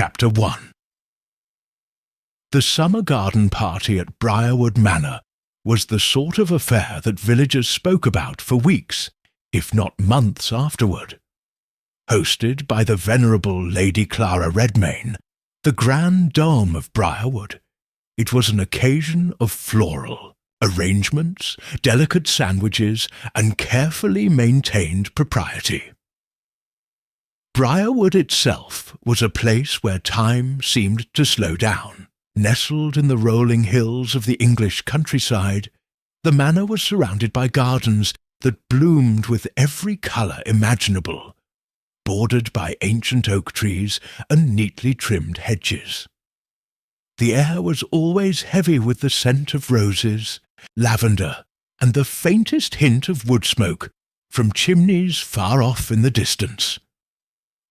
Chapter 1. The summer garden party at Briarwood Manor was the sort of affair that villagers spoke about for weeks, if not months afterward. Hosted by the venerable Lady Clara Redmayne, the grand dame of Briarwood, it was an occasion of floral arrangements, delicate sandwiches, and carefully maintained propriety. Briarwood itself was a place where time seemed to slow down. Nestled in the rolling hills of the English countryside, the manor was surrounded by gardens that bloomed with every colour imaginable, bordered by ancient oak trees and neatly trimmed hedges. The air was always heavy with the scent of roses, lavender, and the faintest hint of wood smoke from chimneys far off in the distance.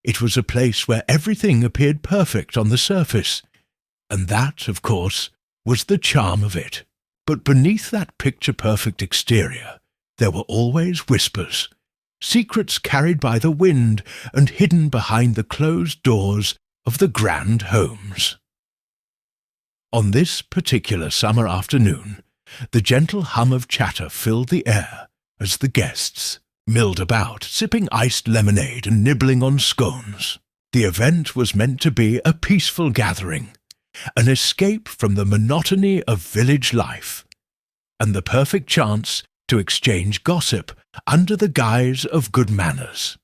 It was a place where everything appeared perfect on the surface, and that, of course, was the charm of it. But beneath that picture-perfect exterior, there were always whispers, secrets carried by the wind and hidden behind the closed doors of the grand homes. On this particular summer afternoon, the gentle hum of chatter filled the air as the guests milled about, sipping iced lemonade and nibbling on scones. The event was meant to be a peaceful gathering, an escape from the monotony of village life, and the perfect chance to exchange gossip under the guise of good manners.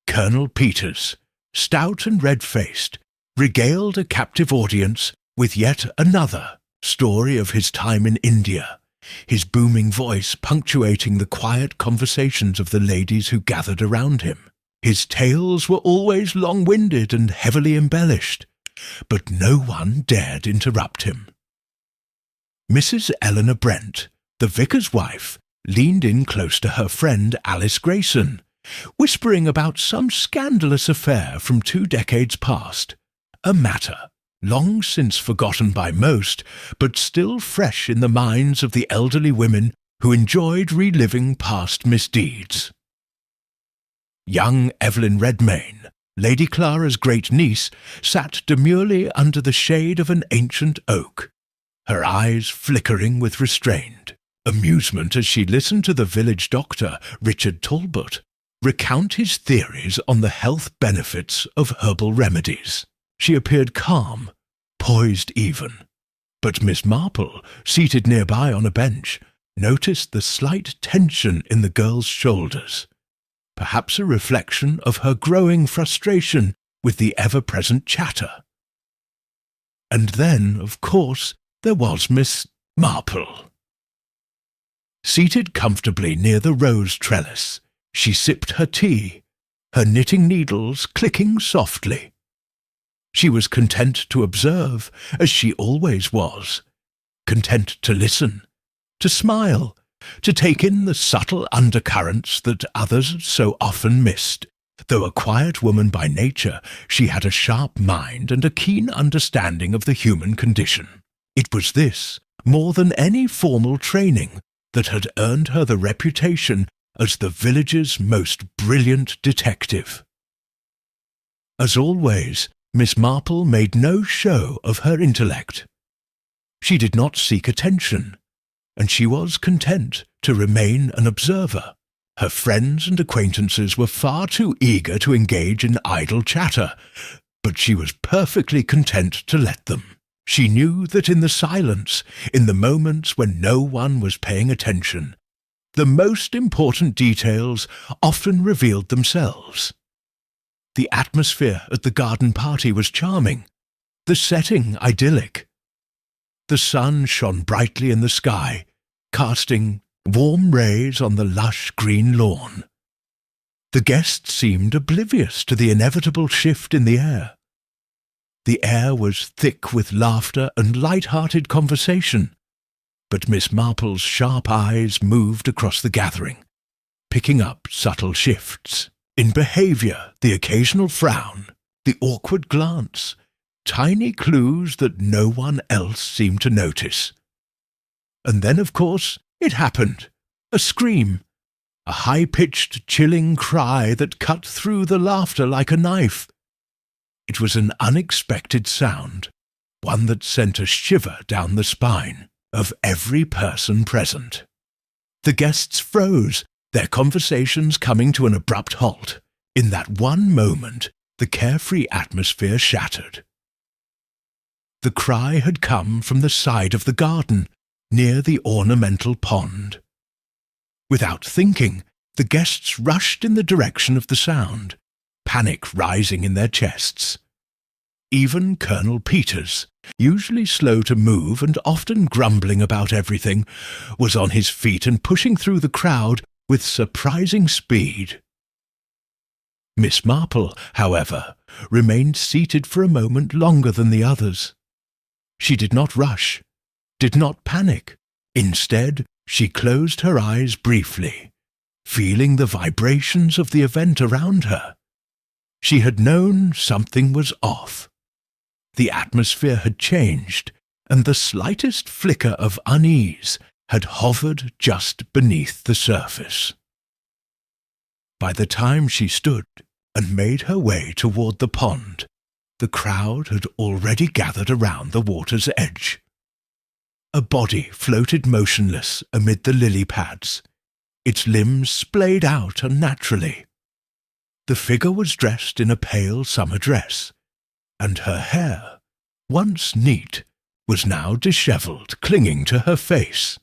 Colonel Peters, stout and red-faced, regaled a captive audience with yet another story of his time in India, his booming voice punctuating the quiet conversations of the ladies who gathered around him. His tales were always long-winded and heavily embellished, but no one dared interrupt him. Mrs. Eleanor Brent, the vicar's wife, leaned in close to her friend Alice Grayson, whispering about some scandalous affair from 2 decades past, a matter long since forgotten by most, but still fresh in the minds of the elderly women who enjoyed reliving past misdeeds. Young Evelyn Redmayne, Lady Clara's great-niece, sat demurely under the shade of an ancient oak, her eyes flickering with restrained amusement as she listened to the village doctor, Richard Talbot, recount his theories on the health benefits of herbal remedies. She appeared calm, poised even, but Miss Marple, seated nearby on a bench, noticed the slight tension in the girl's shoulders, perhaps a reflection of her growing frustration with the ever-present chatter. And then, of course, there was Miss Marple. Seated comfortably near the rose trellis, she sipped her tea, her knitting needles clicking softly. She was content to observe, as she always was, content to listen, to smile, to take in the subtle undercurrents that others so often missed. Though a quiet woman by nature, she had a sharp mind and a keen understanding of the human condition. It was this, more than any formal training, that had earned her the reputation as the village's most brilliant detective. As always, Miss Marple made no show of her intellect. She did not seek attention, and she was content to remain an observer. Her friends and acquaintances were far too eager to engage in idle chatter, but she was perfectly content to let them. She knew that in the silence, in the moments when no one was paying attention, the most important details often revealed themselves. The atmosphere at the garden party was charming, the setting idyllic. The sun shone brightly in the sky, casting warm rays on the lush green lawn. The guests seemed oblivious to the inevitable shift in the air. The air was thick with laughter and light-hearted conversation, but Miss Marple's sharp eyes moved across the gathering, picking up subtle shifts. In behaviour, the occasional frown, the awkward glance, tiny clues that no one else seemed to notice. And then, of course, it happened. A scream. A high-pitched, chilling cry that cut through the laughter like a knife. It was an unexpected sound, one that sent a shiver down the spine of every person present. The guests froze, their conversations coming to an abrupt halt. In that one moment, the carefree atmosphere shattered. The cry had come from the side of the garden, near the ornamental pond. Without thinking, the guests rushed in the direction of the sound, panic rising in their chests. Even Colonel Peters, usually slow to move and often grumbling about everything, was on his feet and pushing through the crowd with surprising speed. Miss Marple, however, remained seated for a moment longer than the others. She did not rush, did not panic. Instead, she closed her eyes briefly, feeling the vibrations of the event around her. She had known something was off. The atmosphere had changed, and the slightest flicker of unease had hovered just beneath the surface. By the time she stood and made her way toward the pond, the crowd had already gathered around the water's edge. A body floated motionless amid the lily pads, its limbs splayed out unnaturally. The figure was dressed in a pale summer dress, and her hair, once neat, was now dishevelled, clinging to her face.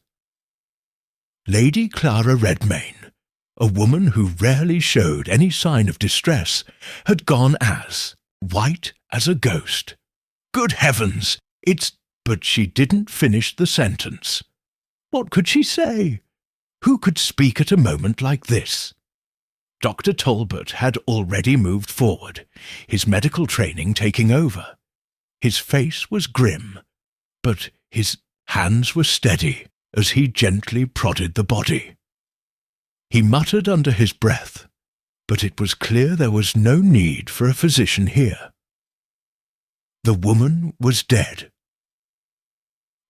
Lady Clara Redmayne, a woman who rarely showed any sign of distress, had gone as white as a ghost. Good heavens! But she didn't finish the sentence. What could she say? Who could speak at a moment like this? Dr. Talbot had already moved forward, his medical training taking over. His face was grim, but his hands were steady as he gently prodded the body. He muttered under his breath, but it was clear there was no need for a physician here. The woman was dead.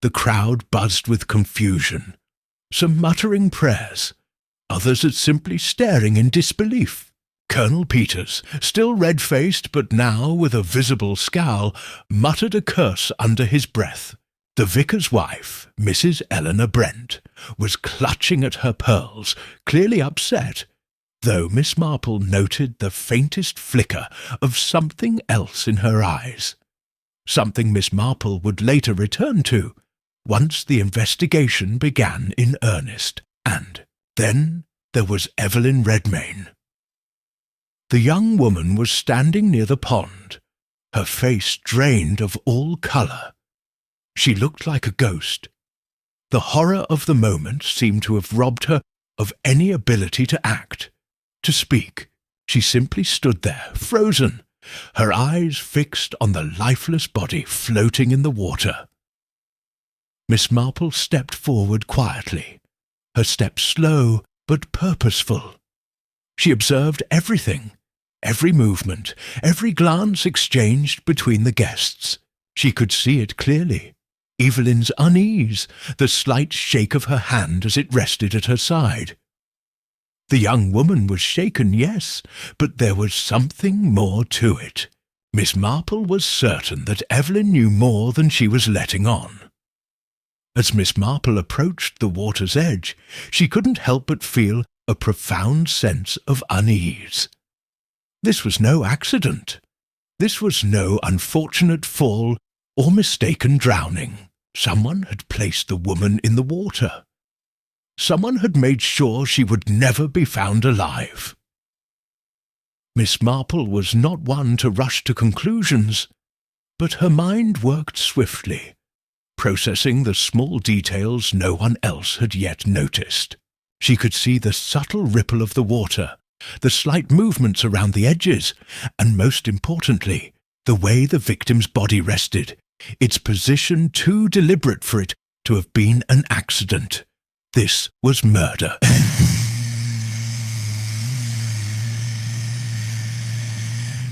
The crowd buzzed with confusion, some muttering prayers, others at simply staring in disbelief. Colonel Peters, still red-faced but now with a visible scowl, muttered a curse under his breath. The vicar's wife, Mrs. Eleanor Brent, was clutching at her pearls, clearly upset, though Miss Marple noted the faintest flicker of something else in her eyes, something Miss Marple would later return to, once the investigation began in earnest. And then there was Evelyn Redmayne. The young woman was standing near the pond, her face drained of all colour. She looked like a ghost. The horror of the moment seemed to have robbed her of any ability to act, to speak. She simply stood there, frozen, her eyes fixed on the lifeless body floating in the water. Miss Marple stepped forward quietly, her step slow but purposeful. She observed everything, every movement, every glance exchanged between the guests. She could see it clearly. Evelyn's unease, the slight shake of her hand as it rested at her side. The young woman was shaken, yes, but there was something more to it. Miss Marple was certain that Evelyn knew more than she was letting on. As Miss Marple approached the water's edge, she couldn't help but feel a profound sense of unease. This was no accident. This was no unfortunate fall or mistaken drowning. Someone had placed the woman in the water. Someone had made sure she would never be found alive. Miss Marple was not one to rush to conclusions, but her mind worked swiftly, processing the small details no one else had yet noticed. She could see the subtle ripple of the water, the slight movements around the edges, and most importantly, the way the victim's body rested, its position too deliberate for it to have been an accident. This was murder.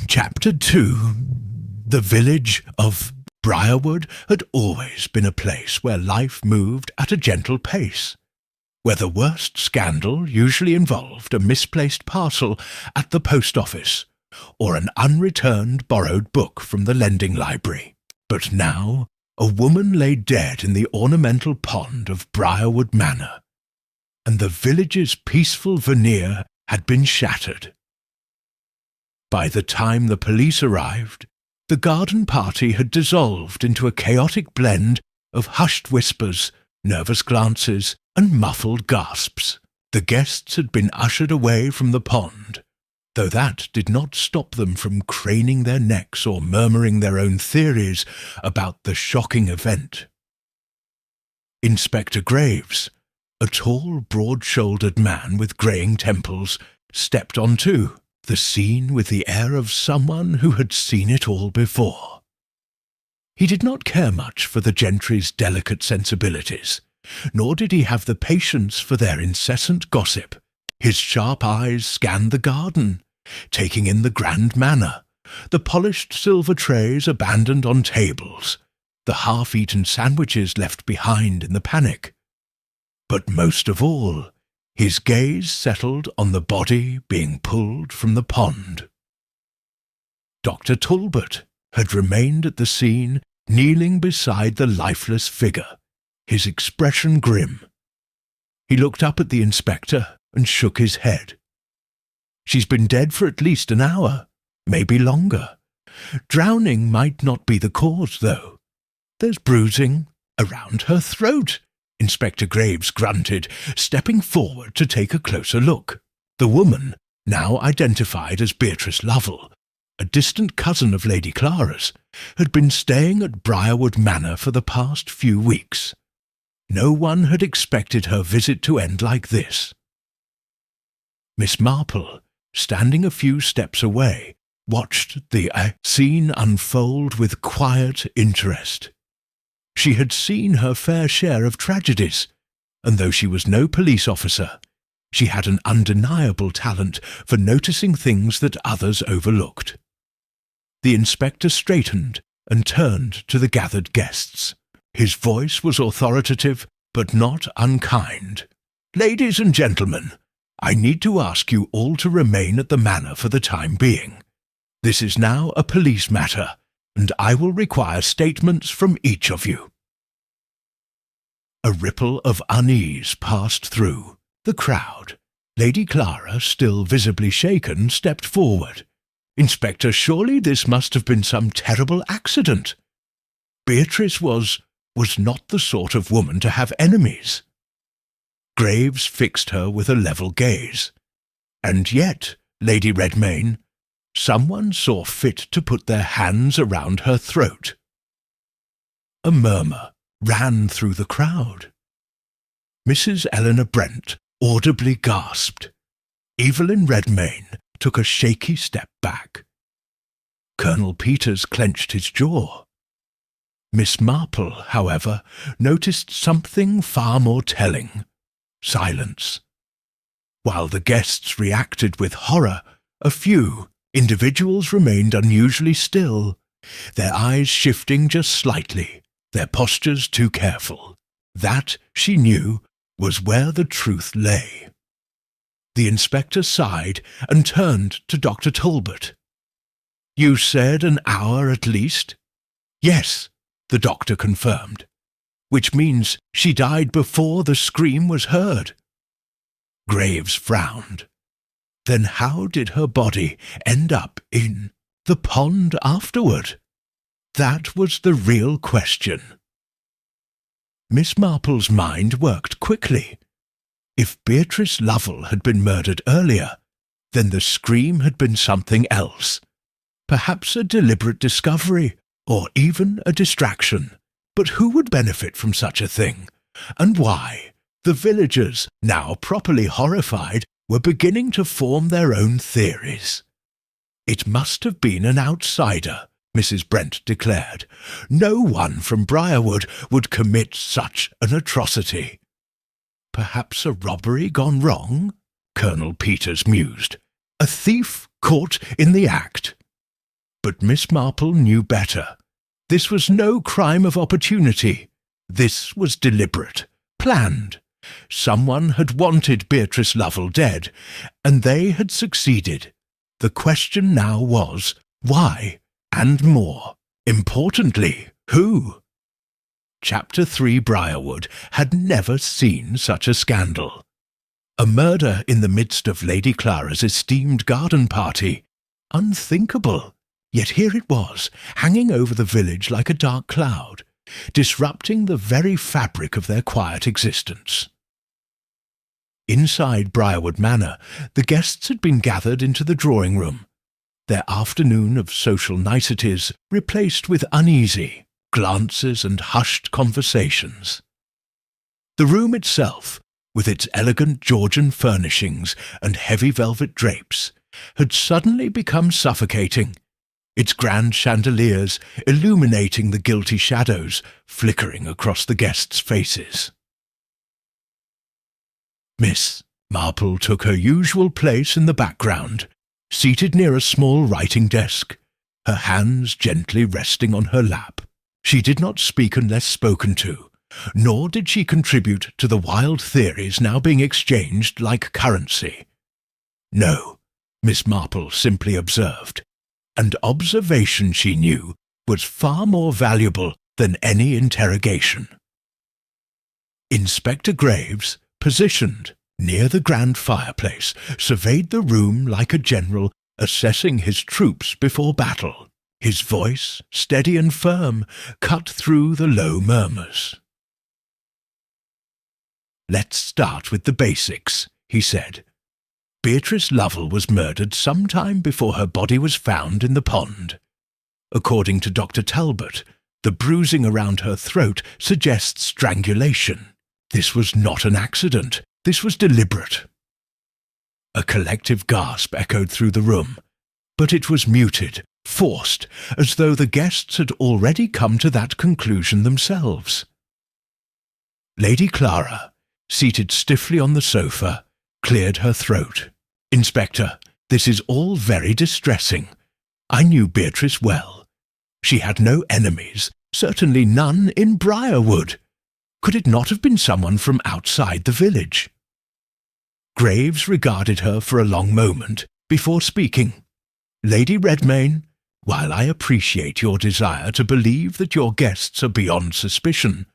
Chapter 2. The village of Briarwood had always been a place where life moved at a gentle pace, where the worst scandal usually involved a misplaced parcel at the post office, or an unreturned borrowed book from the lending library. But now a woman lay dead in the ornamental pond of Briarwood Manor, and the village's peaceful veneer had been shattered. By the time the police arrived, the garden party had dissolved into a chaotic blend of hushed whispers, nervous glances, and muffled gasps. The guests had been ushered away from the pond, though that did not stop them from craning their necks or murmuring their own theories about the shocking event. Inspector Graves, a tall, broad-shouldered man with greying temples, stepped on too, the scene with the air of someone who had seen it all before. He did not care much for the gentry's delicate sensibilities, nor did he have the patience for their incessant gossip. His sharp eyes scanned the garden, taking in the grand manor, the polished silver trays abandoned on tables, the half-eaten sandwiches left behind in the panic. But most of all, his gaze settled on the body being pulled from the pond. Dr. Talbot had remained at the scene, kneeling beside the lifeless figure, his expression grim. He looked up at the inspector and shook his head. "She's been dead for at least an hour, maybe longer. Drowning might not be the cause, though. There's bruising around her throat," Inspector Graves grunted, stepping forward to take a closer look. The woman, now identified as Beatrice Lovell, a distant cousin of Lady Clara's, had been staying at Briarwood Manor for the past few weeks. No one had expected her visit to end like this. Miss Marple, standing a few steps away, watched the scene unfold with quiet interest. She had seen her fair share of tragedies, and though she was no police officer, she had an undeniable talent for noticing things that others overlooked. The inspector straightened and turned to the gathered guests. His voice was authoritative, but not unkind. "Ladies and gentlemen, I need to ask you all to remain at the manor for the time being. This is now a police matter, and I will require statements from each of you." A ripple of unease passed through the crowd. Lady Clara, still visibly shaken, stepped forward. "Inspector, surely this must have been some terrible accident. Beatrice was not the sort of woman to have enemies." Graves fixed her with a level gaze. "And yet, Lady Redmayne, someone saw fit to put their hands around her throat." A murmur ran through the crowd. Mrs. Eleanor Brent audibly gasped. Evelyn Redmayne took a shaky step back. Colonel Peters clenched his jaw. Miss Marple, however, noticed something far more telling: silence. While the guests reacted with horror, a few individuals remained unusually still, their eyes shifting just slightly, their postures too careful. That, she knew, was where the truth lay. The inspector sighed and turned to Dr. Talbot. "You said an hour at least?" "Yes," the doctor confirmed. "Which means she died before the scream was heard." Graves frowned. Then how did her body end up in the pond afterward? That was the real question. Miss Marple's mind worked quickly. If Beatrice Lovell had been murdered earlier, then the scream had been something else. Perhaps a deliberate discovery, or even a distraction. But who would benefit from such a thing? And why? The villagers, now properly horrified, were beginning to form their own theories. "It must have been an outsider," Mrs. Brent declared. "No one from Briarwood would commit such an atrocity." "Perhaps a robbery gone wrong?" Colonel Peters mused. "A thief caught in the act." But Miss Marple knew better. This was no crime of opportunity. This was deliberate, planned. Someone had wanted Beatrice Lovell dead, and they had succeeded. The question now was, why? And more importantly, who? Chapter 3 Briarwood had never seen such a scandal. A murder in the midst of Lady Clara's esteemed garden party. Unthinkable. Yet here it was, hanging over the village like a dark cloud, disrupting the very fabric of their quiet existence. Inside Briarwood Manor, the guests had been gathered into the drawing-room, their afternoon of social niceties replaced with uneasy glances and hushed conversations. The room itself, with its elegant Georgian furnishings and heavy velvet drapes, had suddenly become suffocating, its grand chandeliers illuminating the guilty shadows flickering across the guests' faces. Miss Marple took her usual place in the background, seated near a small writing desk, her hands gently resting on her lap. She did not speak unless spoken to, nor did she contribute to the wild theories now being exchanged like currency. No, Miss Marple simply observed, and observation, she knew, was far more valuable than any interrogation. Inspector Graves, positioned near the grand fireplace, surveyed the room like a general assessing his troops before battle. His voice, steady and firm, cut through the low murmurs. "Let's start with the basics," he said. "Beatrice Lovell was murdered some time before her body was found in the pond. According to Dr. Talbot, the bruising around her throat suggests strangulation. This was not an accident. This was deliberate." A collective gasp echoed through the room, but it was muted, forced, as though the guests had already come to that conclusion themselves. Lady Clara, seated stiffly on the sofa, cleared her throat. "Inspector, this is all very distressing. I knew Beatrice well. She had no enemies, certainly none in Briarwood. Could it not have been someone from outside the village?" Graves regarded her for a long moment before speaking. "Lady Redmayne, while I appreciate your desire to believe that your guests are beyond suspicion,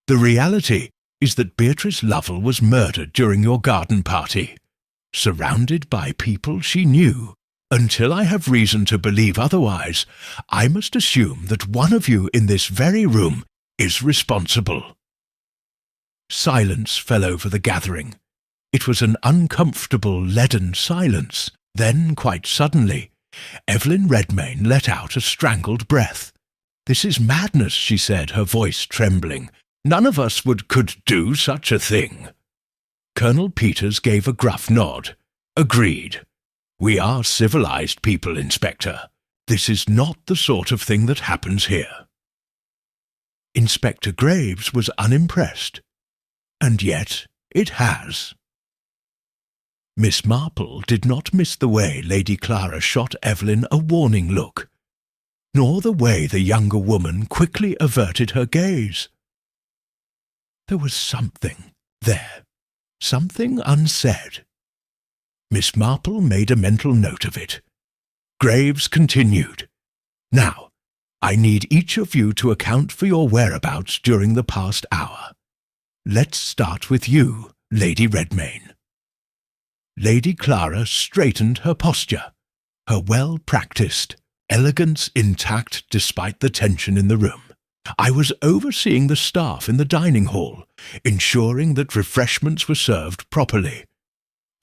the reality is that Beatrice Lovell was murdered during your garden party, surrounded by people she knew. Until I have reason to believe otherwise, I must assume that one of you in this very room is responsible." Silence fell over the gathering. It was an uncomfortable, leaden silence. Then, quite suddenly, Evelyn Redmayne let out a strangled breath. "This is madness," she said, her voice trembling. "None of us could do such a thing." Colonel Peters gave a gruff nod. "Agreed. We are civilized people, Inspector. This is not the sort of thing that happens here." Inspector Graves was unimpressed. "And yet it has." Miss Marple did not miss the way Lady Clara shot Evelyn a warning look, nor the way the younger woman quickly averted her gaze. There was something there, something unsaid. Miss Marple made a mental note of it. Graves continued, "Now, I need each of you to account for your whereabouts during the past hour. Let's start with you, Lady Redmayne." Lady Clara straightened her posture, her well-practised elegance intact despite the tension in the room. "I was overseeing the staff in the dining hall, ensuring that refreshments were served properly.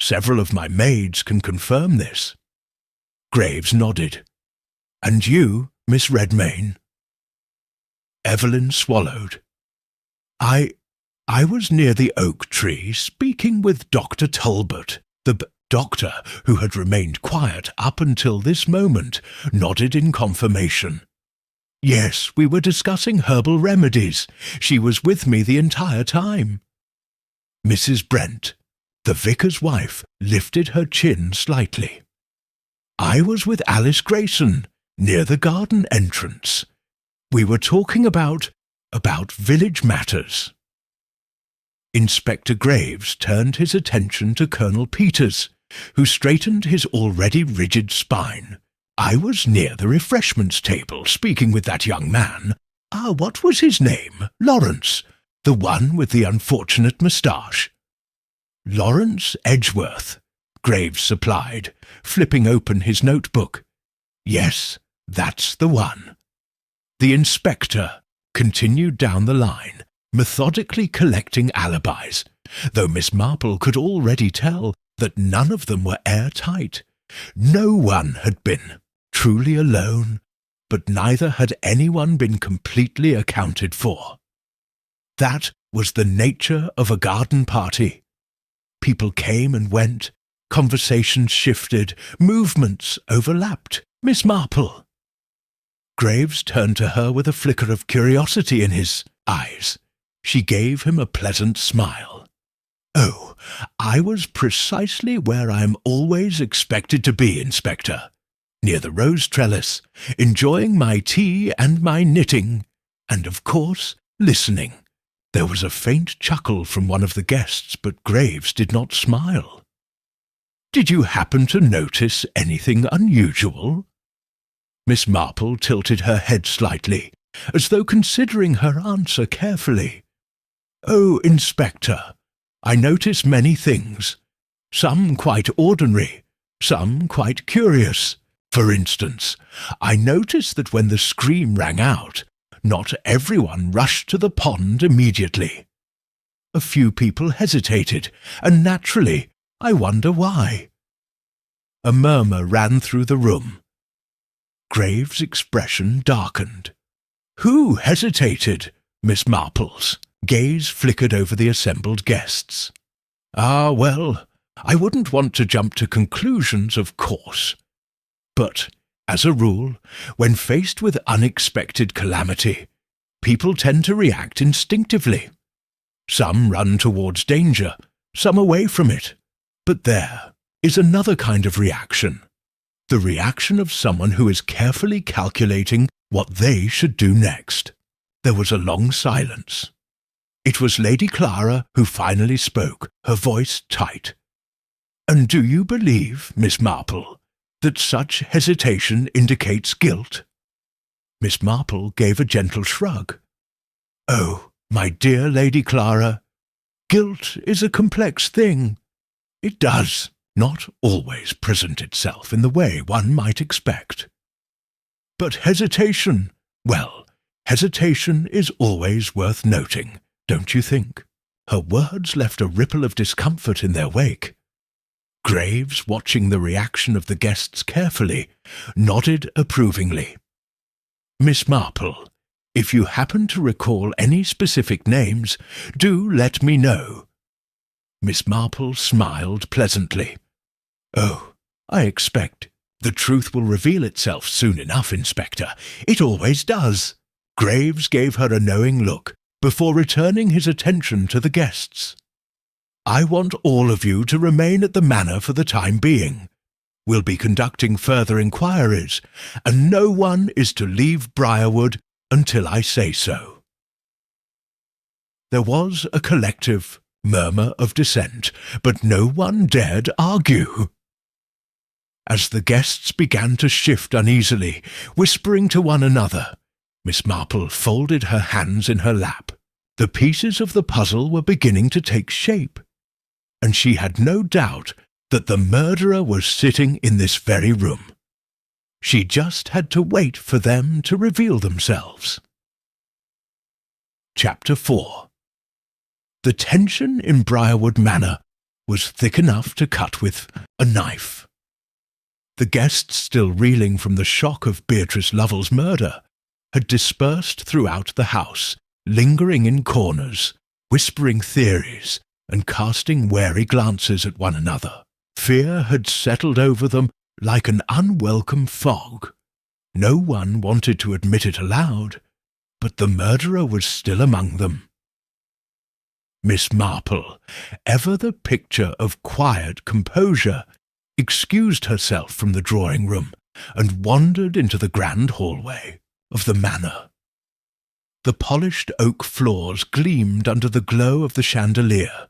Several of my maids can confirm this." Graves nodded. "And you, Miss Redmayne?" Evelyn swallowed. I was near the oak tree speaking with Dr. Talbot." The doctor, who had remained quiet up until this moment, nodded in confirmation. "Yes, we were discussing herbal remedies. She was with me the entire time." Mrs. Brent, the vicar's wife, lifted her chin slightly. "I was with Alice Grayson, near the garden entrance. We were talking about village matters." Inspector Graves turned his attention to Colonel Peters, who straightened his already rigid spine. "I was near the refreshments table, speaking with that young man. What was his name? Lawrence, the one with the unfortunate moustache." "Lawrence Edgeworth," Graves supplied, flipping open his notebook. "Yes, that's the one." The inspector continued down the line, methodically collecting alibis, though Miss Marple could already tell that none of them were airtight. No one had been truly alone, but neither had anyone been completely accounted for. That was the nature of a garden party. People came and went, conversations shifted, movements overlapped. "Miss Marple." Graves turned to her with a flicker of curiosity in his eyes. She gave him a pleasant smile. "Oh, I was precisely where I am always expected to be, Inspector, near the rose trellis, enjoying my tea and my knitting, and, of course, listening." There was a faint chuckle from one of the guests, but Graves did not smile. "Did you happen to notice anything unusual?" Miss Marple tilted her head slightly, as though considering her answer carefully. "Oh, Inspector, I notice many things, some quite ordinary, some quite curious. For instance, I noticed that when the scream rang out, not everyone rushed to the pond immediately. A few people hesitated, and naturally, I wonder why." A murmur ran through the room. Graves' expression darkened. "Who hesitated?" Miss Marple's gaze flickered over the assembled guests. Well, I wouldn't want to jump to conclusions, of course. But, as a rule, when faced with unexpected calamity, people tend to react instinctively. Some run towards danger, some away from it. But there is another kind of reaction. The reaction of someone who is carefully calculating what they should do next. There was a long silence. It was Lady Clara who finally spoke, her voice tight. "And do you believe, Miss Marple, that such hesitation indicates guilt?" Miss Marple gave a gentle shrug. "Oh, my dear Lady Clara, guilt is a complex thing. It does not always present itself in the way one might expect. But hesitation, well, hesitation is always worth noting, don't you think?" Her words left a ripple of discomfort in their wake. Graves, watching the reaction of the guests carefully, nodded approvingly. "Miss Marple, if you happen to recall any specific names, do let me know." Miss Marple smiled pleasantly. "Oh, I expect the truth will reveal itself soon enough, Inspector. It always does." Graves gave her a knowing look before returning his attention to the guests. "I want all of you to remain at the manor for the time being. We'll be conducting further inquiries, and no one is to leave Briarwood until I say so." There was a collective murmur of dissent, but no one dared argue. As the guests began to shift uneasily, whispering to one another, Miss Marple folded her hands in her lap. The pieces of the puzzle were beginning to take shape, and she had no doubt that the murderer was sitting in this very room. She just had to wait for them to reveal themselves. Chapter 4. The tension in Briarwood Manor was thick enough to cut with a knife. The guests, still reeling from the shock of Beatrice Lovell's murder, had dispersed throughout the house, lingering in corners, whispering theories, and casting wary glances at one another. Fear had settled over them like an unwelcome fog. No one wanted to admit it aloud, but the murderer was still among them. Miss Marple, ever the picture of quiet composure, excused herself from the drawing-room and wandered into the grand hallway of the manor. The polished oak floors gleamed under the glow of the chandelier,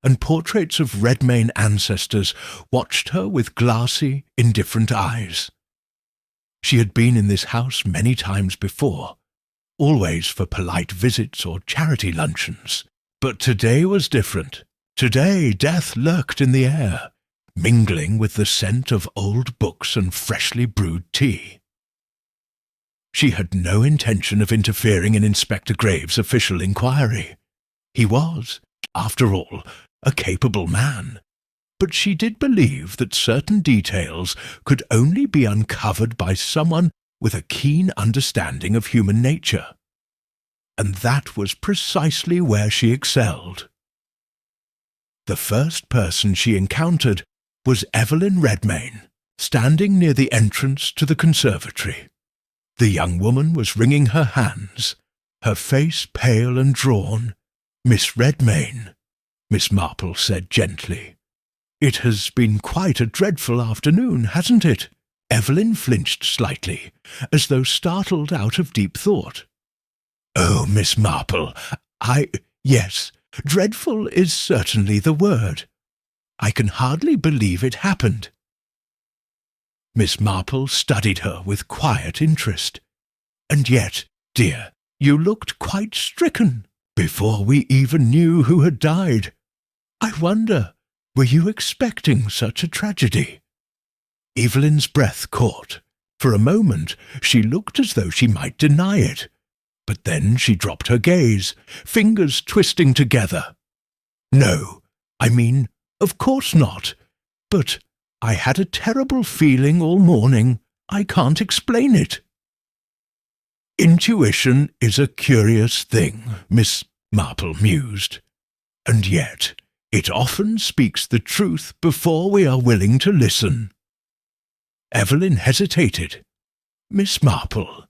and portraits of Redmayne ancestors watched her with glassy, indifferent eyes. She had been in this house many times before, always for polite visits or charity luncheons. But today was different. Today death lurked in the air, mingling with the scent of old books and freshly brewed tea. She had no intention of interfering in Inspector Graves' official inquiry. He was, after all, a capable man, but she did believe that certain details could only be uncovered by someone with a keen understanding of human nature. And that was precisely where she excelled. The first person she encountered was Evelyn Redmayne, standing near the entrance to the conservatory. The young woman was wringing her hands, her face pale and drawn. "Miss Redmayne," Miss Marple said gently. "It has been quite a dreadful afternoon, hasn't it?" Evelyn flinched slightly, as though startled out of deep thought. "Oh, Miss Marple, yes, dreadful is certainly the word. I can hardly believe it happened." Miss Marple studied her with quiet interest. "And yet, dear, you looked quite stricken before we even knew who had died. I wonder, were you expecting such a tragedy?" Evelyn's breath caught. For a moment she looked as though she might deny it, but then she dropped her gaze, fingers twisting together. "No, I mean, of course not. But I had a terrible feeling all morning. I can't explain it." "Intuition is a curious thing," Miss Marple mused, "and yet it often speaks the truth before we are willing to listen." Evelyn hesitated. "Miss Marple,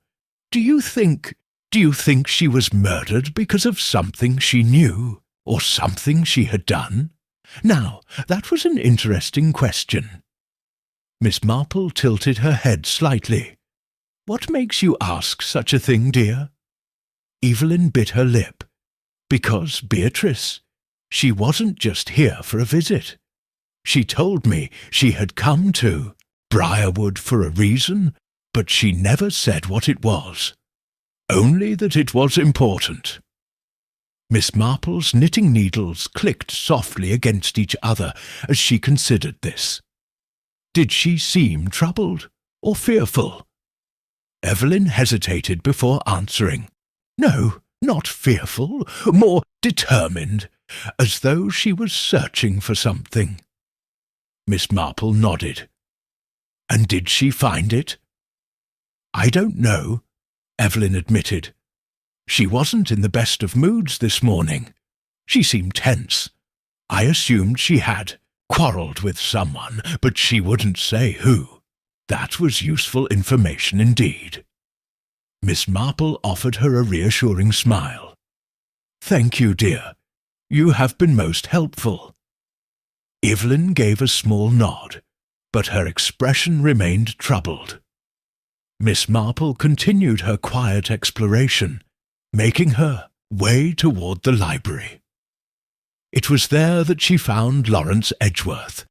do you think she was murdered because of something she knew, or something she had done? Now, that was an interesting question." Miss Marple tilted her head slightly. "What makes you ask such a thing, dear?" Evelyn bit her lip. "Because, Beatrice, she wasn't just here for a visit. She told me she had come to Briarwood for a reason, but she never said what it was. Only that it was important." Miss Marple's knitting needles clicked softly against each other as she considered this. Did she seem troubled or fearful? Evelyn hesitated before answering. No, not fearful, more determined, as though she was searching for something. Miss Marple nodded. "And did she find it?" "I don't know," Evelyn admitted. "She wasn't in the best of moods this morning. She seemed tense. I assumed she had quarrelled with someone, but she wouldn't say who. That was useful information indeed." Miss Marple offered her a reassuring smile. "Thank you, dear. You have been most helpful." Evelyn gave a small nod, but her expression remained troubled. Miss Marple continued her quiet exploration, making her way toward the library. It was there that she found Lawrence Edgeworth,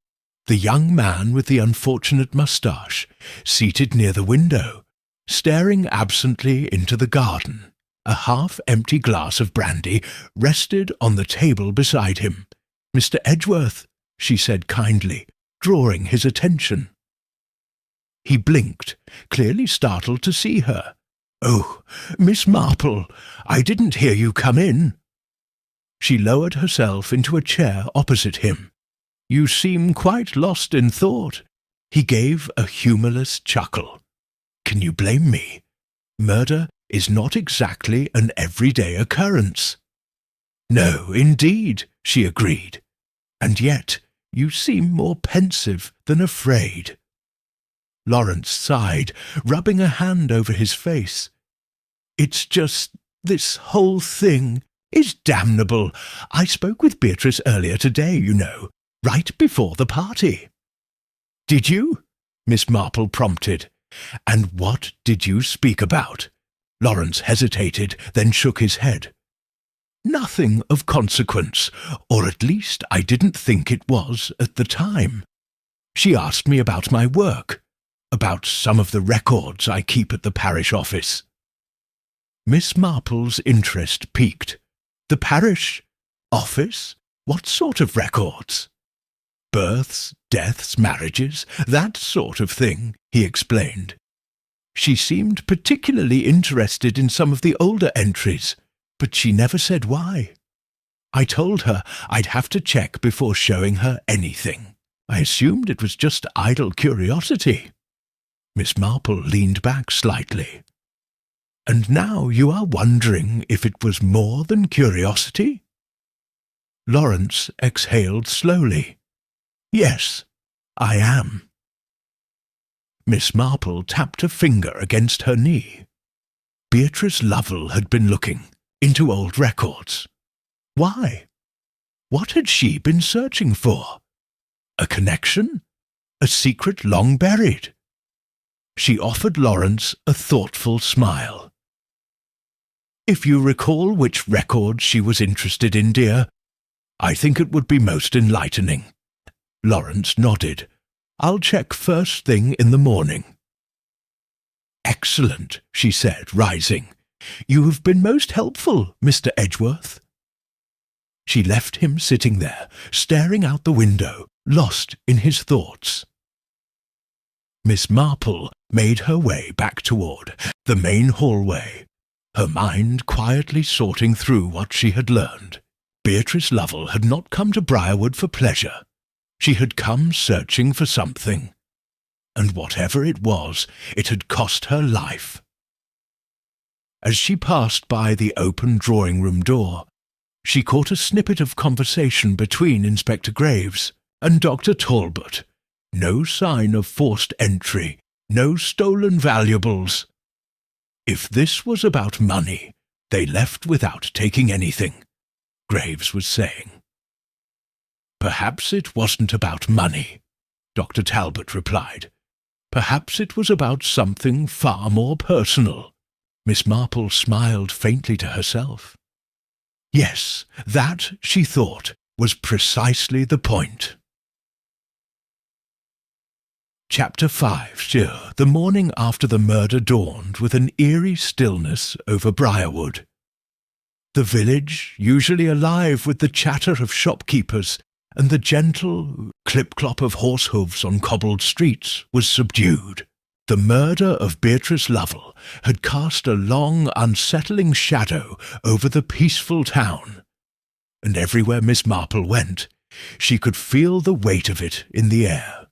the young man with the unfortunate moustache, seated near the window, staring absently into the garden. A half-empty glass of brandy rested on the table beside him. "Mr. Edgeworth," she said kindly, drawing his attention. He blinked, clearly startled to see her. "Oh, Miss Marple, I didn't hear you come in." She lowered herself into a chair opposite him. "You seem quite lost in thought." He gave a humourless chuckle. "Can you blame me? Murder is not exactly an everyday occurrence." "No, indeed," she agreed. "And yet you seem more pensive than afraid." Lawrence sighed, rubbing a hand over his face. "It's just this whole thing is damnable. I spoke with Beatrice earlier today, you know, right before the party." "Did you?" Miss Marple prompted. "And what did you speak about?" Lawrence hesitated, then shook his head. Nothing of consequence, or at least I didn't think it was at the time. She asked me about my work, about some of the records I keep at the parish office. Miss Marple's interest piqued. The parish office? What sort of records? Births, deaths, marriages, that sort of thing, he explained. She seemed particularly interested in some of the older entries, but she never said why. I told her I'd have to check before showing her anything. I assumed it was just idle curiosity. Miss Marple leaned back slightly. And now you are wondering if it was more than curiosity? Lawrence exhaled slowly. Yes, I am. Miss Marple tapped a finger against her knee. Beatrice Lovell had been looking into old records. Why? What had she been searching for? A connection? A secret long buried? She offered Lawrence a thoughtful smile. If you recall which records she was interested in, dear, I think it would be most enlightening. Lawrence nodded. I'll check first thing in the morning. Excellent, she said, rising. You have been most helpful, Mr. Edgeworth. She left him sitting there, staring out the window, lost in his thoughts. Miss Marple made her way back toward the main hallway, her mind quietly sorting through what she had learned. Beatrice Lovell had not come to Briarwood for pleasure. She had come searching for something, and whatever it was, it had cost her life. As she passed by the open drawing-room door, she caught a snippet of conversation between Inspector Graves and Dr. Talbot. No sign of forced entry, no stolen valuables. If this was about money, they left without taking anything, Graves was saying. Perhaps it wasn't about money, Dr. Talbot replied. Perhaps it was about something far more personal. Miss Marple smiled faintly to herself. Yes, that, she thought, was precisely the point. Chapter 5. The morning after the murder dawned with an eerie stillness over Briarwood. The village, usually alive with the chatter of shopkeepers and the gentle clip-clop of horse hooves on cobbled streets, was subdued. The murder of Beatrice Lovell had cast a long, unsettling shadow over the peaceful town, and everywhere Miss Marple went, she could feel the weight of it in the air.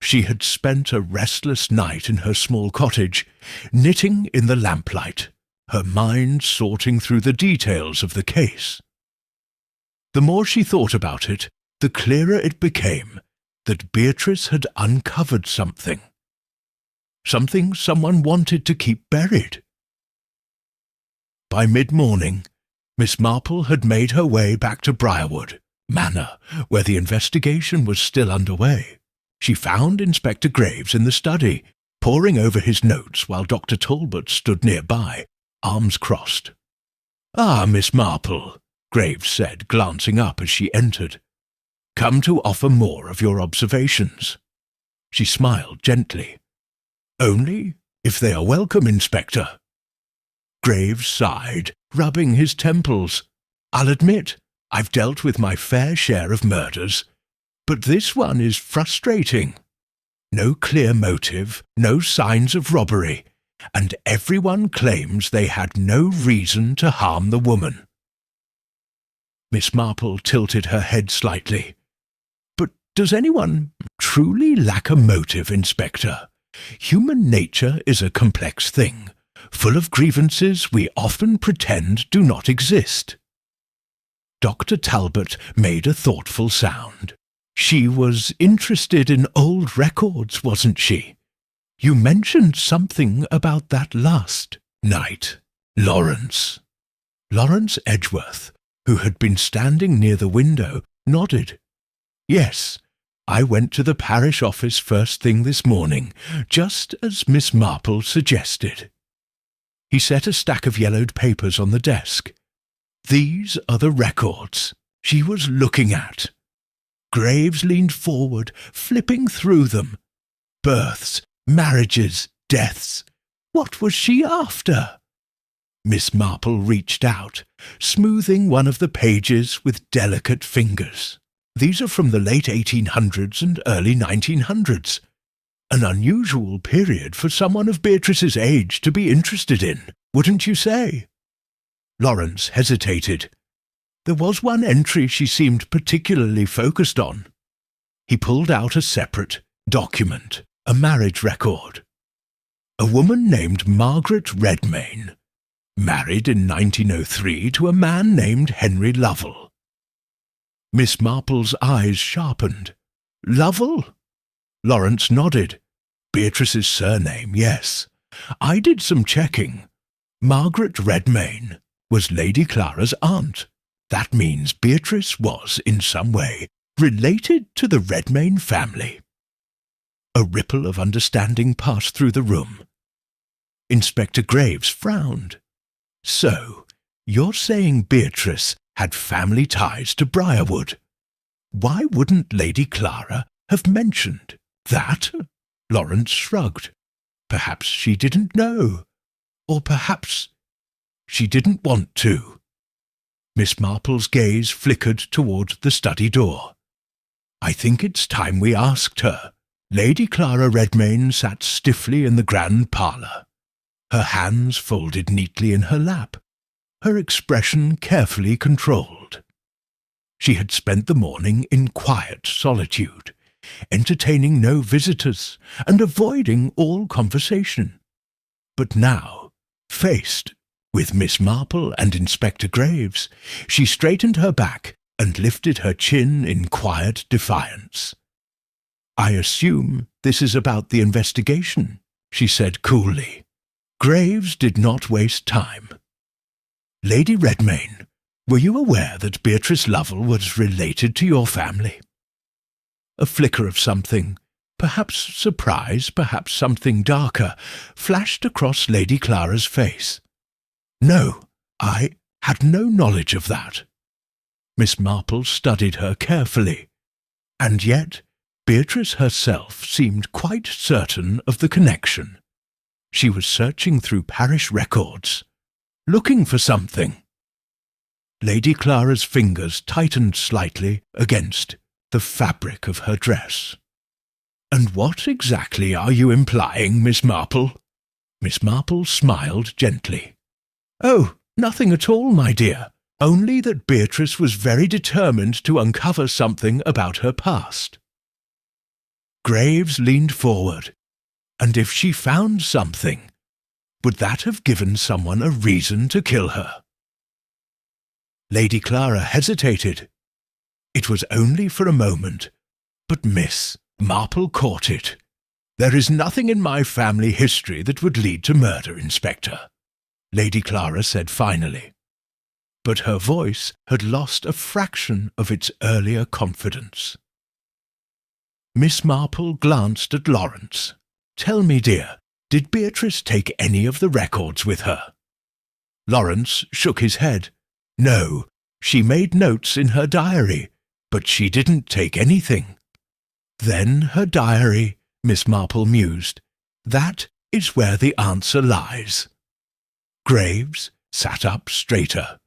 She had spent a restless night in her small cottage, knitting in the lamplight, her mind sorting through the details of the case. The more she thought about it, the clearer it became that Beatrice had uncovered something. Something someone wanted to keep buried. By mid-morning, Miss Marple had made her way back to Briarwood Manor, where the investigation was still underway. She found Inspector Graves in the study, poring over his notes while Dr. Talbot stood nearby, arms crossed. "Ah, Miss Marple," Graves said, glancing up as she entered. "Come to offer more of your observations." She smiled gently. "Only if they are welcome, Inspector." Graves sighed, rubbing his temples. "I'll admit, I've dealt with my fair share of murders, but this one is frustrating. No clear motive, no signs of robbery, and everyone claims they had no reason to harm the woman." Miss Marple tilted her head slightly. "But does anyone truly lack a motive, Inspector? Human nature is a complex thing, full of grievances we often pretend do not exist." Dr. Talbot made a thoughtful sound. "She was interested in old records, wasn't she? You mentioned something about that last night." Lawrence Edgeworth, who had been standing near the window, nodded. "Yes, I went to the parish office first thing this morning, just as Miss Marple suggested." He set a stack of yellowed papers on the desk. These are the records she was looking at. Graves leaned forward, flipping through them. Births, marriages, deaths. What was she after? Miss Marple reached out, smoothing one of the pages with delicate fingers. These are from the late 1800s and early 1900s. An unusual period for someone of Beatrice's age to be interested in, wouldn't you say? Lawrence hesitated. There was one entry she seemed particularly focused on. He pulled out a separate document, a marriage record. A woman named Margaret Redmayne, married in 1903 to a man named Henry Lovell. Miss Marple's eyes sharpened. Lovell? Lawrence nodded. Beatrice's surname, yes. I did some checking. Margaret Redmayne was Lady Clara's aunt. That means Beatrice was, in some way, related to the Redmayne family. A ripple of understanding passed through the room. Inspector Graves frowned. So, you're saying Beatrice had family ties to Briarwood? Why wouldn't Lady Clara have mentioned that? Lawrence shrugged. Perhaps she didn't know. Or perhaps she didn't want to. Miss Marple's gaze flickered toward the study door. I think it's time we asked her. Lady Clara Redmayne sat stiffly in the grand parlour, her hands folded neatly in her lap, her expression carefully controlled. She had spent the morning in quiet solitude, entertaining no visitors and avoiding all conversation. But now, faced with Miss Marple and Inspector Graves, she straightened her back and lifted her chin in quiet defiance. I assume this is about the investigation, she said coolly. Graves did not waste time. Lady Redmayne, were you aware that Beatrice Lovell was related to your family? A flicker of something, perhaps surprise, perhaps something darker, flashed across Lady Clara's face. No, I had no knowledge of that. Miss Marple studied her carefully, and yet Beatrice herself seemed quite certain of the connection. She was searching through parish records, looking for something. Lady Clara's fingers tightened slightly against the fabric of her dress. And what exactly are you implying, Miss Marple? Miss Marple smiled gently. Oh, nothing at all, my dear. Only that Beatrice was very determined to uncover something about her past. Graves leaned forward. And if she found something, would that have given someone a reason to kill her? Lady Clara hesitated. It was only for a moment, but Miss Marple caught it. There is nothing in my family history that would lead to murder, Inspector, Lady Clara said finally. But her voice had lost a fraction of its earlier confidence. Miss Marple glanced at Lawrence. Tell me, dear, did Beatrice take any of the records with her? Lawrence shook his head. No, she made notes in her diary, but she didn't take anything. Then her diary, Miss Marple mused. That is where the answer lies. Graves sat up straighter.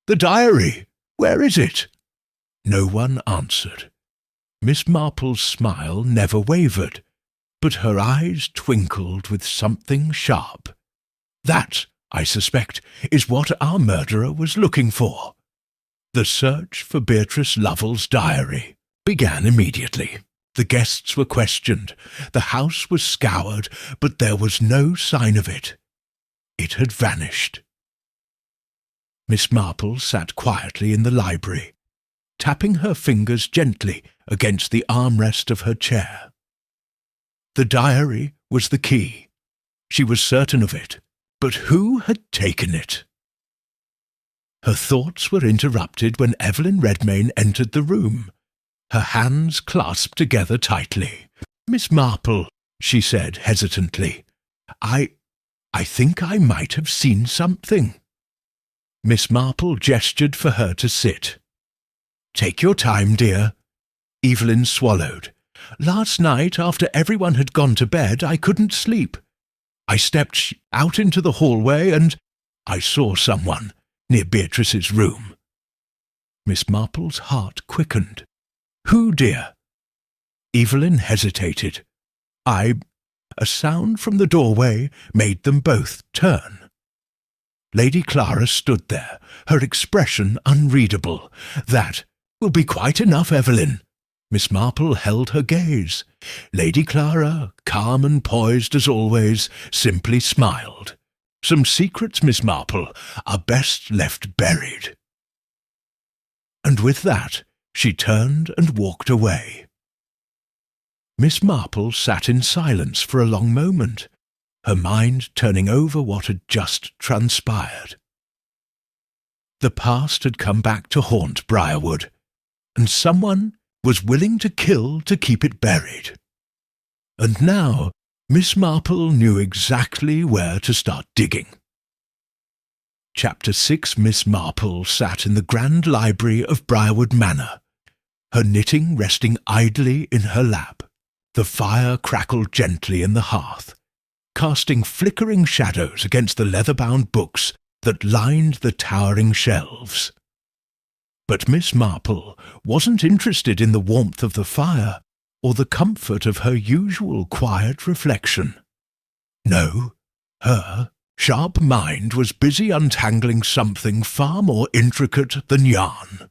The diary, where is it? No one answered. Miss Marple's smile never wavered, but her eyes twinkled with something sharp. That, I suspect, is what our murderer was looking for. The search for Beatrice Lovell's diary began immediately. The guests were questioned, the house was scoured, but there was no sign of it. It had vanished. Miss Marple sat quietly in the library, tapping her fingers gently against the armrest of her chair. The diary was the key. She was certain of it, but who had taken it? Her thoughts were interrupted when Evelyn Redmayne entered the room, her hands clasped together tightly. Miss Marple, she said hesitantly, I think I might have seen something. Miss Marple gestured for her to sit. "Take your time, dear." Evelyn swallowed. "Last night, after everyone had gone to bed, I couldn't sleep. I stepped out into the hallway and I saw someone near Beatrice's room." Miss Marple's heart quickened. "Who, dear?" Evelyn hesitated. A sound from the doorway made them both turn. Lady Clara stood there, her expression unreadable. "That will be quite enough, Evelyn." Miss Marple held her gaze. Lady Clara, calm and poised as always, simply smiled. "Some secrets, Miss Marple, are best left buried." And with that, she turned and walked away. Miss Marple sat in silence for a long moment, her mind turning over what had just transpired. The past had come back to haunt Briarwood, and someone was willing to kill to keep it buried. And now Miss Marple knew exactly where to start digging. Chapter 6. Miss Marple sat in the grand library of Briarwood Manor, her knitting resting idly in her lap. The fire crackled gently in the hearth, casting flickering shadows against the leather-bound books that lined the towering shelves. But Miss Marple wasn't interested in the warmth of the fire or the comfort of her usual quiet reflection. No, her sharp mind was busy untangling something far more intricate than yarn.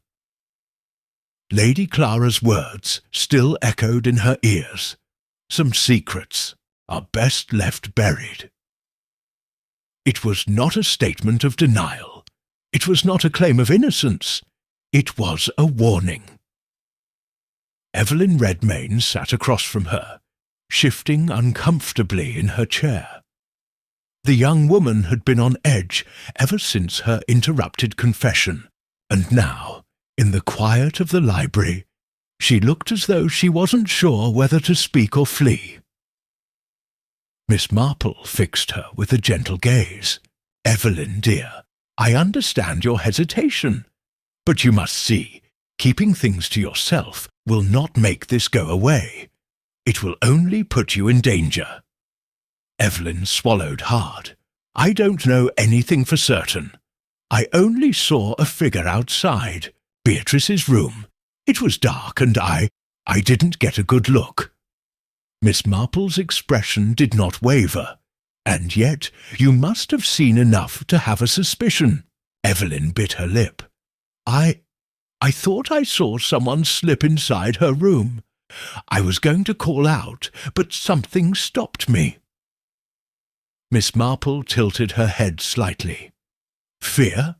Lady Clara's words still echoed in her ears. "Some secrets are best left buried." It was not a statement of denial. It was not a claim of innocence. It was a warning. Evelyn Redmayne sat across from her, shifting uncomfortably in her chair. The young woman had been on edge ever since her interrupted confession, and now, in the quiet of the library, she looked as though she wasn't sure whether to speak or flee. Miss Marple fixed her with a gentle gaze. "Evelyn, dear, I understand your hesitation, but you must see, keeping things to yourself will not make this go away. It will only put you in danger." Evelyn swallowed hard. "I don't know anything for certain. I only saw a figure outside Beatrice's room. It was dark and I didn't get a good look." Miss Marple's expression did not waver. "And yet you must have seen enough to have a suspicion." Evelyn bit her lip. I thought I saw someone slip inside her room. I was going to call out, but something stopped me." Miss Marple tilted her head slightly. "Fear?"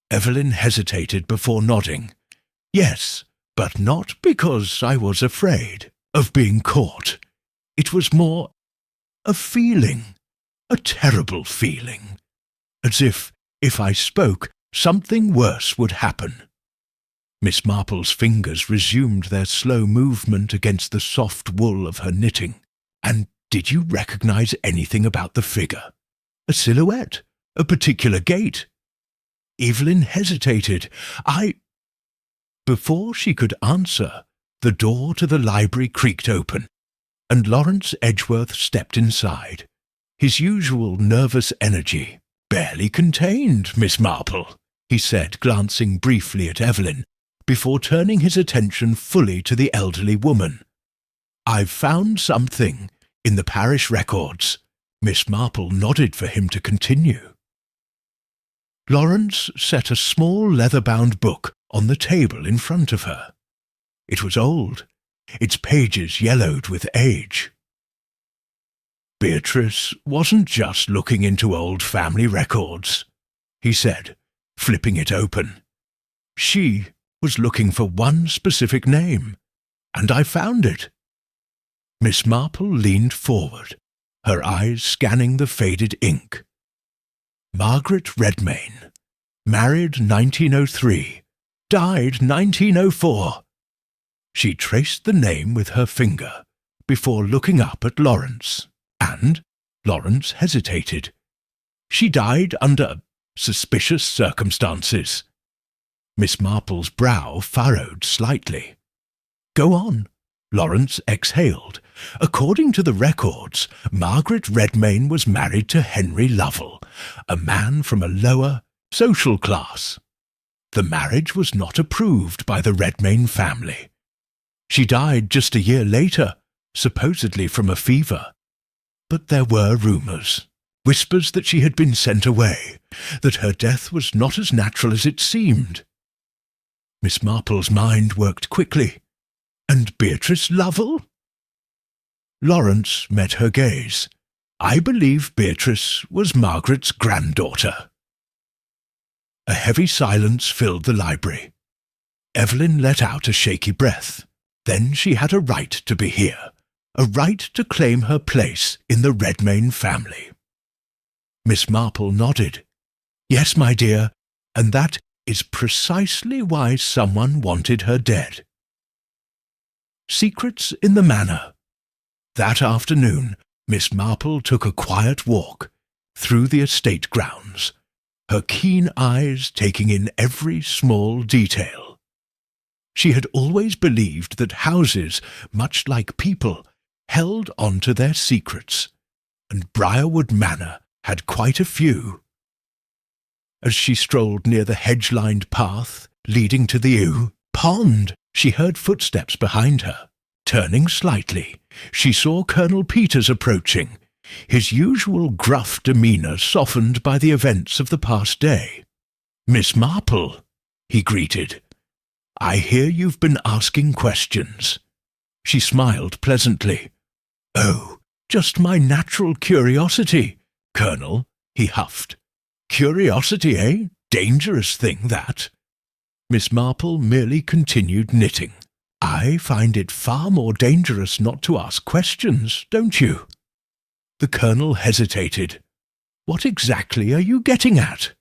Evelyn hesitated before nodding. "Yes, but not because I was afraid of being caught. It was more a feeling, a terrible feeling, as if I spoke, something worse would happen." Miss Marple's fingers resumed their slow movement against the soft wool of her knitting. "And did you recognize anything about the figure? A silhouette? A particular gait?" Evelyn hesitated. Before she could answer, the door to the library creaked open, and Lawrence Edgeworth stepped inside, his usual nervous energy barely contained. "Miss Marple," he said, glancing briefly at Evelyn, before turning his attention fully to the elderly woman. "I've found something in the parish records." Miss Marple nodded for him to continue. Lawrence set a small leather-bound book on the table in front of her. It was old, its pages yellowed with age. "Beatrice wasn't just looking into old family records," he said, flipping it open. "She was looking for one specific name, and I found it." Miss Marple leaned forward, her eyes scanning the faded ink. "Margaret Redmayne, married 1903, died 1904. She traced the name with her finger before looking up at Lawrence, and Lawrence hesitated. "She died under suspicious circumstances. Miss Marple's brow furrowed slightly. "Go on," Lawrence exhaled. "According to the records, Margaret Redmayne was married to Henry Lovell, a man from a lower social class. The marriage was not approved by the Redmayne family. She died just a year later, supposedly from a fever. But there were rumours, whispers that she had been sent away, that her death was not as natural as it seemed." Miss Marple's mind worked quickly. "And Beatrice Lovell?" Lawrence met her gaze. "I believe Beatrice was Margaret's granddaughter." A heavy silence filled the library. Evelyn let out a shaky breath. Then she had a right to be here, a right to claim her place in the Redmayne family. Miss Marple nodded. "Yes, my dear, and that is precisely why someone wanted her dead." Secrets in the Manor. That afternoon, Miss Marple took a quiet walk through the estate grounds, her keen eyes taking in every small detail. She had always believed that houses, much like people, held on to their secrets, and Briarwood Manor had quite a few. As she strolled near the hedge-lined path leading to the ewe pond, she heard footsteps behind her. Turning slightly, she saw Colonel Peters approaching, his usual gruff demeanour softened by the events of the past day. "Miss Marple," he greeted. "I hear you've been asking questions." She smiled pleasantly. "Oh, just my natural curiosity, Colonel," he huffed. "Curiosity, eh? Dangerous thing, that." Miss Marple merely continued knitting. "I find it far more dangerous not to ask questions, don't you?" The Colonel hesitated. "What exactly are you getting at?"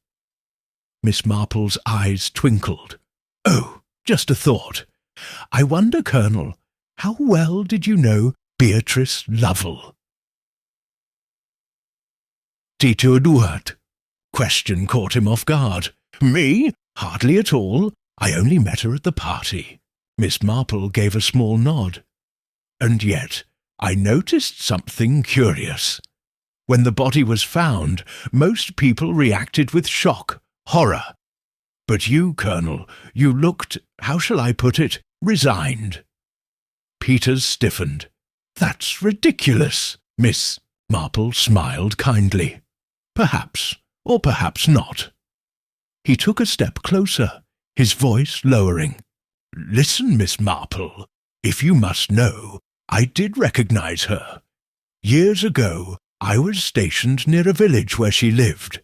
Miss Marple's eyes twinkled. "Oh, just a thought. I wonder, Colonel, how well did you know Beatrice Lovell?" "Detour duert." Question caught him off guard. "Me? Hardly at all. I only met her at the party." Miss Marple gave a small nod. "And yet I noticed something curious. When the body was found, most people reacted with shock, horror. But you, Colonel, you looked, how shall I put it, resigned." Peters stiffened. "That's ridiculous." Miss Marple smiled kindly. "Perhaps, or perhaps not." He took a step closer, his voice lowering. "Listen, Miss Marple, if you must know, I did recognize her. Years ago, I was stationed near a village where she lived.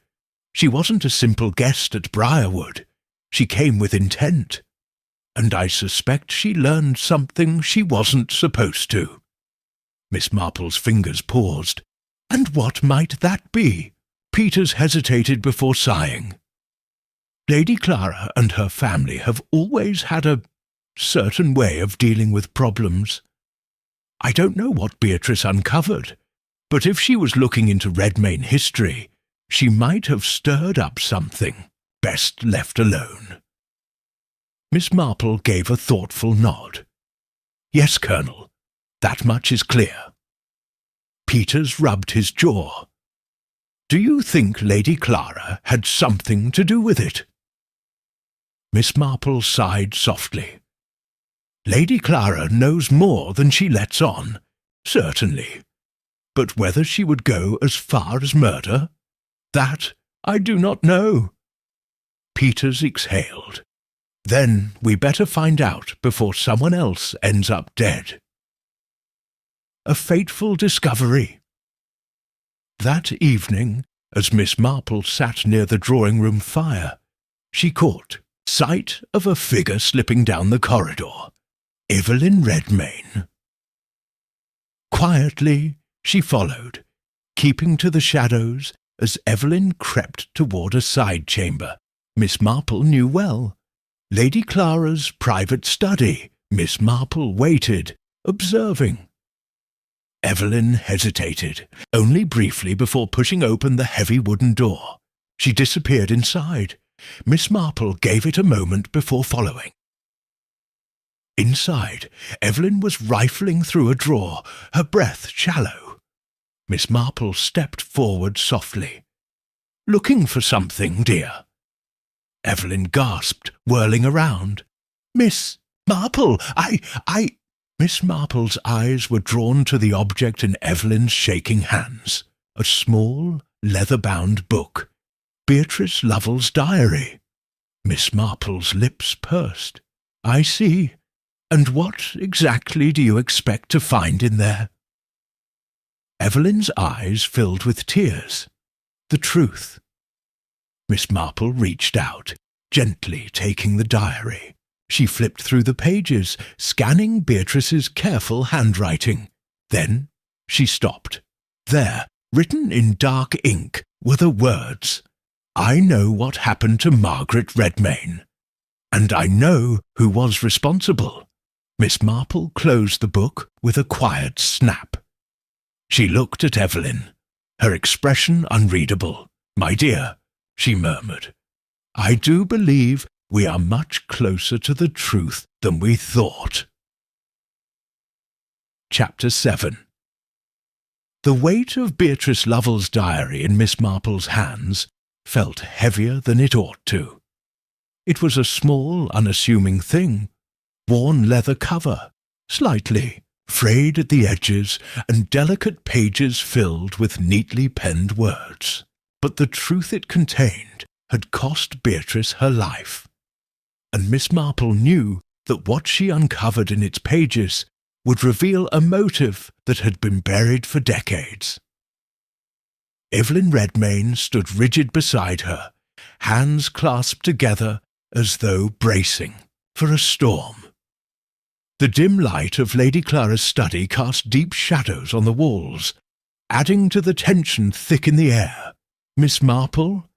She wasn't a simple guest at Briarwood. She came with intent. And I suspect she learned something she wasn't supposed to." Miss Marple's fingers paused. "And what might that be?" Peters hesitated before sighing. "Lady Clara and her family have always had a certain way of dealing with problems. I don't know what Beatrice uncovered, but if she was looking into Redmayne history, she might have stirred up something best left alone." Miss Marple gave a thoughtful nod. "Yes, Colonel, that much is clear." Peters rubbed his jaw. "Do you think Lady Clara had something to do with it?" Miss Marple sighed softly. "Lady Clara knows more than she lets on, certainly. But whether she would go as far as murder, that I do not know." Peters exhaled. "Then we better find out before someone else ends up dead." A fateful discovery. That evening, as Miss Marple sat near the drawing-room fire, she caught sight of a figure slipping down the corridor. Evelyn Redmayne. Quietly she followed, keeping to the shadows as Evelyn crept toward a side chamber Miss Marple knew well. Lady Clara's private study. Miss Marple waited, observing. Evelyn hesitated, only briefly before pushing open the heavy wooden door. She disappeared inside. Miss Marple gave it a moment before following. Inside, Evelyn was rifling through a drawer, her breath shallow. Miss Marple stepped forward softly. "Looking for something, dear?" Evelyn gasped, whirling around. "Miss Marple, I—" Miss Marple's eyes were drawn to the object in Evelyn's shaking hands, a small, leather-bound book. Beatrice Lovell's diary. Miss Marple's lips pursed. "I see. And what exactly do you expect to find in there?" Evelyn's eyes filled with tears. The truth. Miss Marple reached out, gently taking the diary. She flipped through the pages, scanning Beatrice's careful handwriting. Then she stopped. There, written in dark ink, were the words, "I know what happened to Margaret Redmayne. And I know who was responsible." Miss Marple closed the book with a quiet snap. She looked at Evelyn, her expression unreadable. "My dear," she murmured, "I do believe we are much closer to the truth than we thought." Chapter 7. The weight of Beatrice Lovell's diary in Miss Marple's hands felt heavier than it ought to. It was a small, unassuming thing, worn leather cover, slightly frayed at the edges, and delicate pages filled with neatly penned words. But the truth it contained had cost Beatrice her life, and Miss Marple knew that what she uncovered in its pages would reveal a motive that had been buried for decades. Evelyn Redmayne stood rigid beside her, hands clasped together as though bracing for a storm. The dim light of Lady Clara's study cast deep shadows on the walls, adding to the tension thick in the air. "Miss Marple,"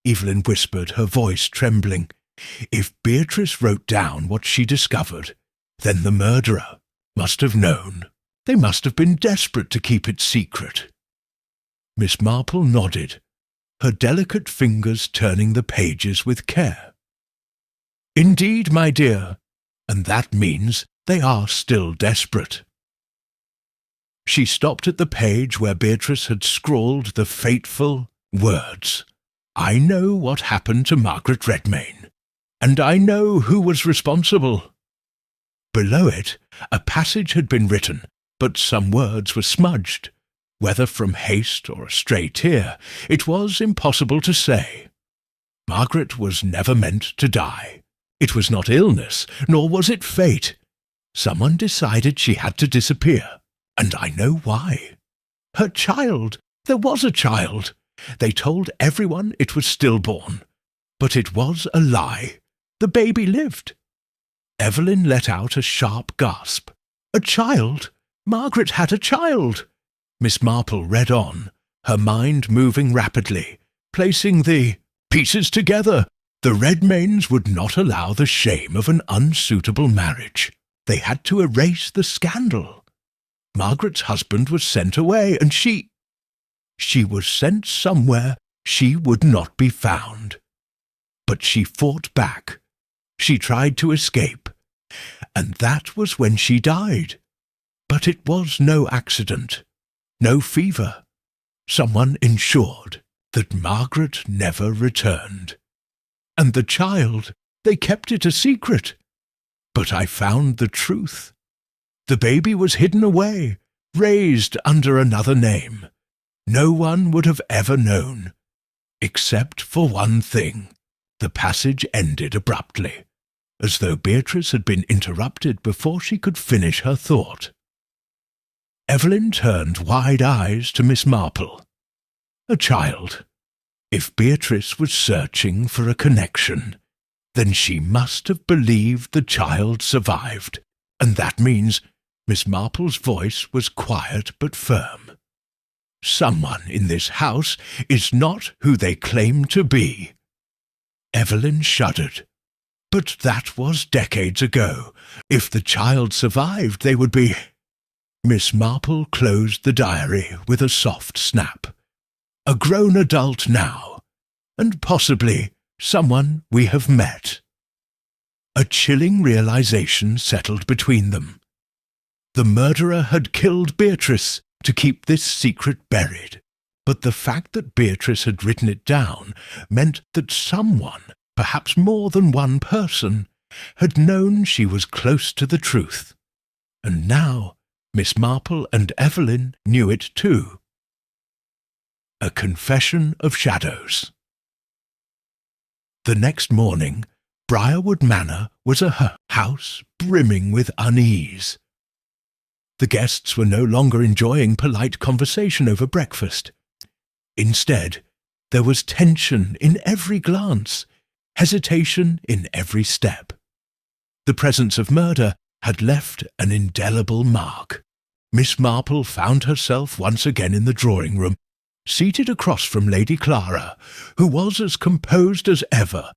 Evelyn whispered, her voice trembling, "if Beatrice wrote down what she discovered, then the murderer must have known. They must have been desperate to keep it secret." Miss Marple nodded, her delicate fingers turning the pages with care. "Indeed, my dear, and that means they are still desperate." She stopped at the page where Beatrice had scrawled the fateful words, "I know what happened to Margaret Redmayne, and I know who was responsible." Below it, a passage had been written, but some words were smudged. Whether from haste or a stray tear, it was impossible to say. Margaret was never meant to die. It was not illness, nor was it fate. Someone decided she had to disappear, and I know why. Her child! There was a child! They told everyone it was stillborn, but it was a lie. The baby lived. Evelyn let out a sharp gasp. A child! Margaret had a child! Miss Marple read on, her mind moving rapidly, placing the pieces together. The Redmaynes would not allow the shame of an unsuitable marriage. They had to erase the scandal. Margaret's husband was sent away, and she was sent somewhere she would not be found. But she fought back. She tried to escape, and that was when she died. But it was no accident, no fever. Someone ensured that Margaret never returned. And the child, they kept it a secret. But I found the truth. The baby was hidden away, raised under another name. No one would have ever known, except for one thing. The passage ended abruptly, as though Beatrice had been interrupted before she could finish her thought. Evelyn turned wide eyes to Miss Marple. A child. If Beatrice was searching for a connection, then she must have believed the child survived, and that means Miss Marple's voice was quiet but firm. Someone in this house is not who they claim to be. Evelyn shuddered. But that was decades ago. If the child survived, they would be— Miss Marple closed the diary with a soft snap. A grown adult now, and possibly someone we have met." A chilling realization settled between them. The murderer had killed Beatrice to keep this secret buried, but the fact that Beatrice had written it down meant that someone, perhaps more than one person, had known she was close to the truth. And now Miss Marple and Evelyn knew it too. A confession of shadows. The next morning, Briarwood Manor was a house brimming with unease. The guests were no longer enjoying polite conversation over breakfast. Instead, there was tension in every glance, hesitation in every step. The presence of murder had left an indelible mark. Miss Marple found herself once again in the drawing-room, seated across from Lady Clara, who was as composed as ever,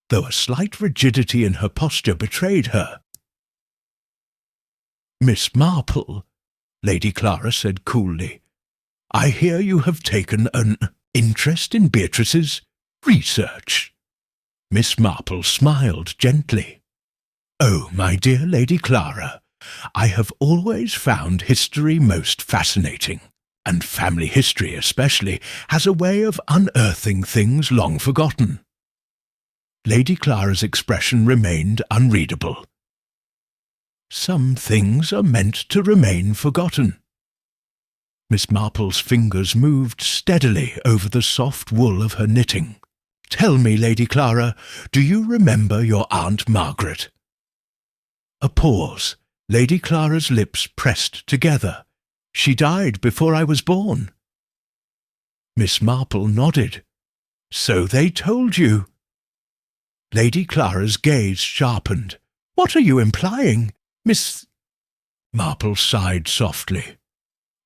though a slight rigidity in her posture betrayed her. "Miss Marple," Lady Clara said coolly, "I hear you have taken an interest in Beatrice's research." Miss Marple smiled gently. "Oh, my dear Lady Clara, I have always found history most fascinating, and family history especially has a way of unearthing things long forgotten." Lady Clara's expression remained unreadable. "Some things are meant to remain forgotten." Miss Marple's fingers moved steadily over the soft wool of her knitting. "Tell me, Lady Clara, do you remember your Aunt Margaret?" A pause. Lady Clara's lips pressed together. "She died before I was born." Miss Marple nodded. "So they told you." Lady Clara's gaze sharpened. "What are you implying, Miss—" Marple sighed softly.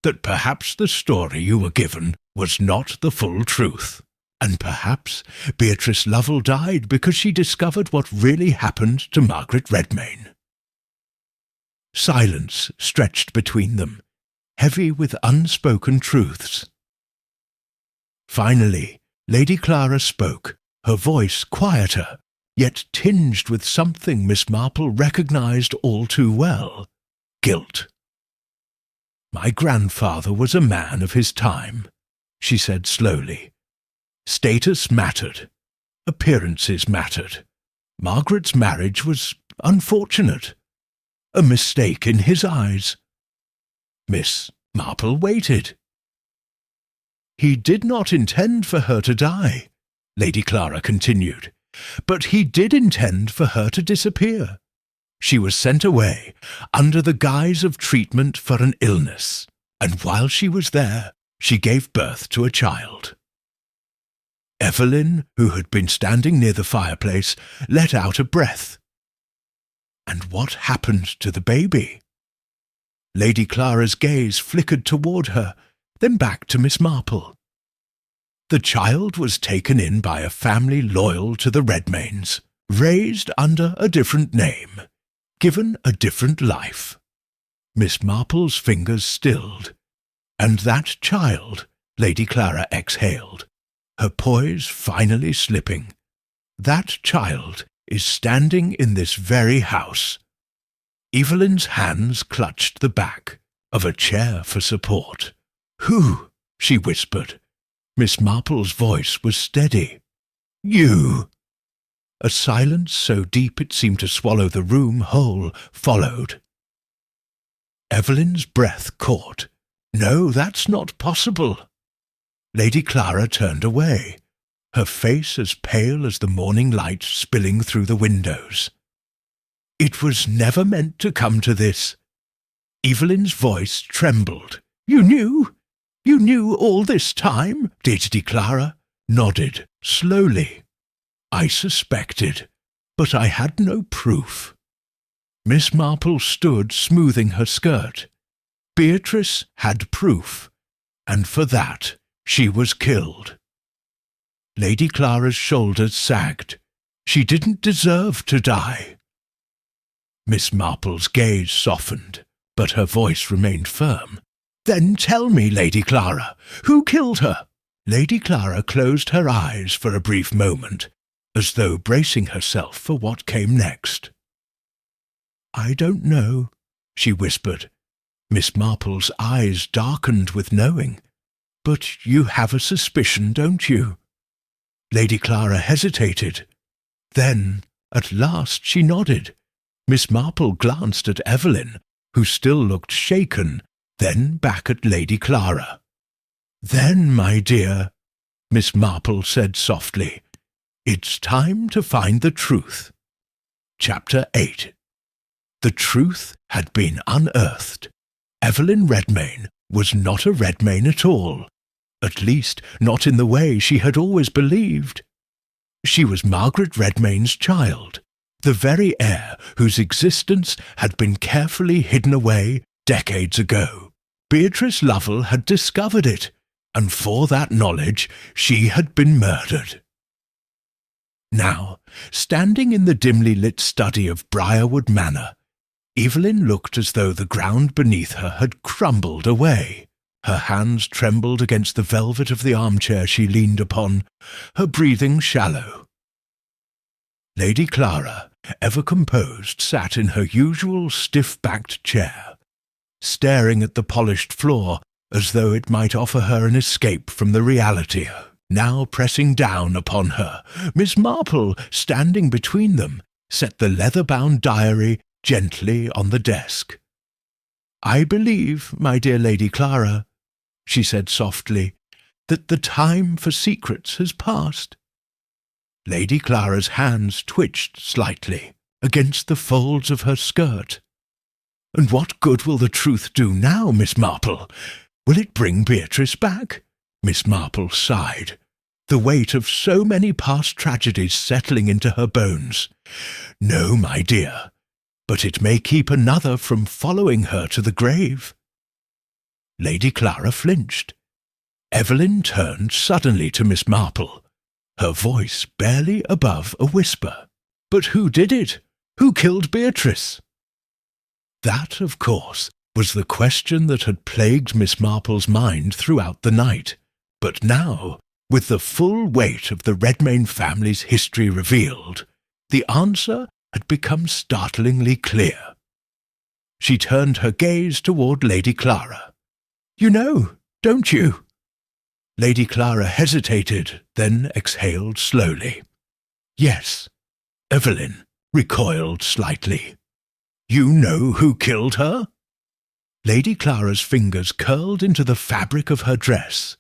"That perhaps the story you were given was not the full truth, and perhaps Beatrice Lovell died because she discovered what really happened to Margaret Redmayne." Silence stretched between them, heavy with unspoken truths. Finally, Lady Clara spoke, her voice quieter, yet tinged with something Miss Marple recognized all too well: guilt. "My grandfather was a man of his time," she said slowly. "Status mattered. Appearances mattered. Margaret's marriage was unfortunate. A mistake in his eyes." Miss Marple waited. "He did not intend for her to die," Lady Clara continued, "but he did intend for her to disappear. She was sent away under the guise of treatment for an illness, and while she was there, she gave birth to a child." Evelyn, who had been standing near the fireplace, let out a breath. "And what happened to the baby?" Lady Clara's gaze flickered toward her, then back to Miss Marple. "The child was taken in by a family loyal to the Redmaynes, raised under a different name, given a different life." Miss Marple's fingers stilled. "And that child," Lady Clara exhaled, her poise finally slipping, "that child is standing in this very house." Evelyn's hands clutched the back of a chair for support. "Who?" she whispered. Miss Marple's voice was steady. "You." A silence so deep it seemed to swallow the room whole followed. Evelyn's breath caught. "No, that's not possible." Lady Clara turned away, her face as pale as the morning light spilling through the windows. "It was never meant to come to this." Evelyn's voice trembled. "You knew? You knew all this time?" Lady Clara nodded slowly. "I suspected, but I had no proof." Miss Marple stood smoothing her skirt. Beatrice had proof, and for that she was killed. Lady Clara's shoulders sagged. She didn't deserve to die. Miss Marple's gaze softened, but her voice remained firm. "Then tell me, Lady Clara, who killed her?" Lady Clara closed her eyes for a brief moment, as though bracing herself for what came next. "I don't know," she whispered. Miss Marple's eyes darkened with knowing. "But you have a suspicion, don't you?" Lady Clara hesitated. Then, at last, she nodded. Miss Marple glanced at Evelyn, who still looked shaken, then back at Lady Clara. "Then, my dear," Miss Marple said softly, "it's time to find the truth." Chapter 8. The truth had been unearthed. Evelyn Redmayne was not a Redmayne at all, at least not in the way she had always believed. She was Margaret Redmayne's child, the very heir whose existence had been carefully hidden away decades ago. Beatrice Lovell had discovered it, and for that knowledge she had been murdered. Now, standing in the dimly lit study of Briarwood Manor, Evelyn looked as though the ground beneath her had crumbled away. Her hands trembled against the velvet of the armchair she leaned upon, her breathing shallow. Lady Clara, ever composed, sat in her usual stiff-backed chair, staring at the polished floor as though it might offer her an escape from the reality. Now pressing down upon her, Miss Marple, standing between them, set the leather-bound diary gently on the desk. "I believe, my dear Lady Clara," she said softly, "that the time for secrets has passed." Lady Clara's hands twitched slightly against the folds of her skirt. "And what good will the truth do now, Miss Marple? Will it bring Beatrice back?" Miss Marple sighed, the weight of so many past tragedies settling into her bones. "No, my dear, but it may keep another from following her to the grave." Lady Clara flinched. Evelyn turned suddenly to Miss Marple, her voice barely above a whisper. "But who did it? Who killed Beatrice?" That, of course, was the question that had plagued Miss Marple's mind throughout the night. But now, with the full weight of the Redmayne family's history revealed, the answer had become startlingly clear. She turned her gaze toward Lady Clara. "You know, don't you?" Lady Clara hesitated, then exhaled slowly. "Yes." Evelyn recoiled slightly. "You know who killed her?" Lady Clara's fingers curled into the fabric of her dress.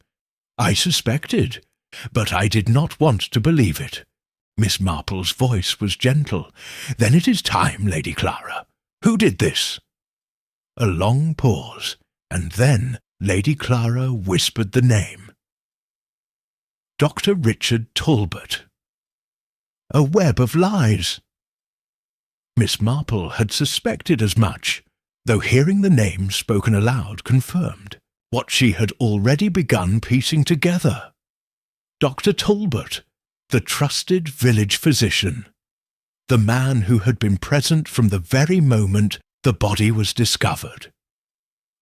"I suspected, but I did not want to believe it." Miss Marple's voice was gentle. "Then it is time, Lady Clara. Who did this?" A long pause, and then Lady Clara whispered the name. Dr. Richard Talbot. A web of lies. Miss Marple had suspected as much, though hearing the name spoken aloud confirmed what she had already begun piecing together. Dr. Talbot, the trusted village physician, the man who had been present from the very moment the body was discovered,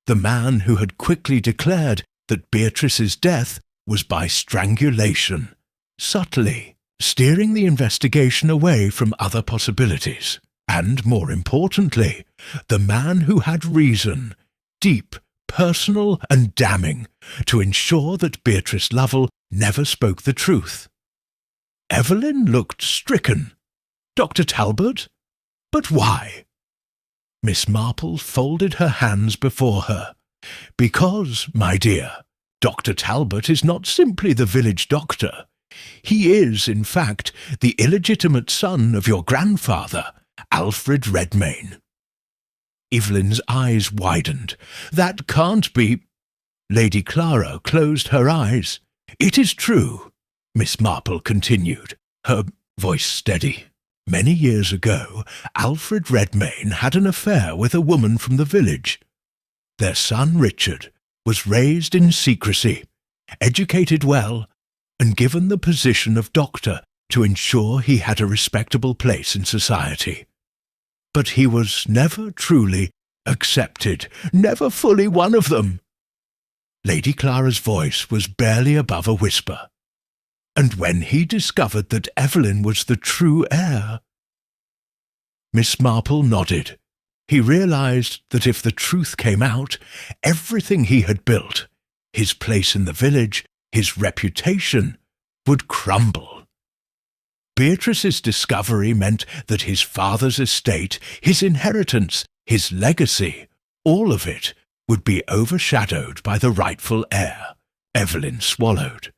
the man who had quickly declared that Beatrice's death was by strangulation, subtly steering the investigation away from other possibilities, and, more importantly, the man who had reason, deep, personal and damning, to ensure that Beatrice Lovell never spoke the truth. Evelyn looked stricken. Dr. Talbot? But why? Miss Marple folded her hands before her. "Because, my dear, Dr. Talbot is not simply the village doctor. He is, in fact, the illegitimate son of your grandfather, Alfred Redmayne." Evelyn's eyes widened. "That can't be—" Lady Clara closed her eyes. "It is true," Miss Marple continued, her voice steady. "Many years ago, Alfred Redmayne had an affair with a woman from the village. Their son Richard was raised in secrecy, educated well, and given the position of doctor to ensure he had a respectable place in society. But he was never truly accepted, never fully one of them. Lady Clara's voice was barely above a whisper. "And when he discovered that Evelyn was the true heir—" Miss Marple nodded. He realized that if the truth came out, everything he had built, his place in the village, his reputation, would crumble. Beatrice's discovery meant that his father's estate, his inheritance, his legacy, all of it would be overshadowed by the rightful heir. Evelyn swallowed.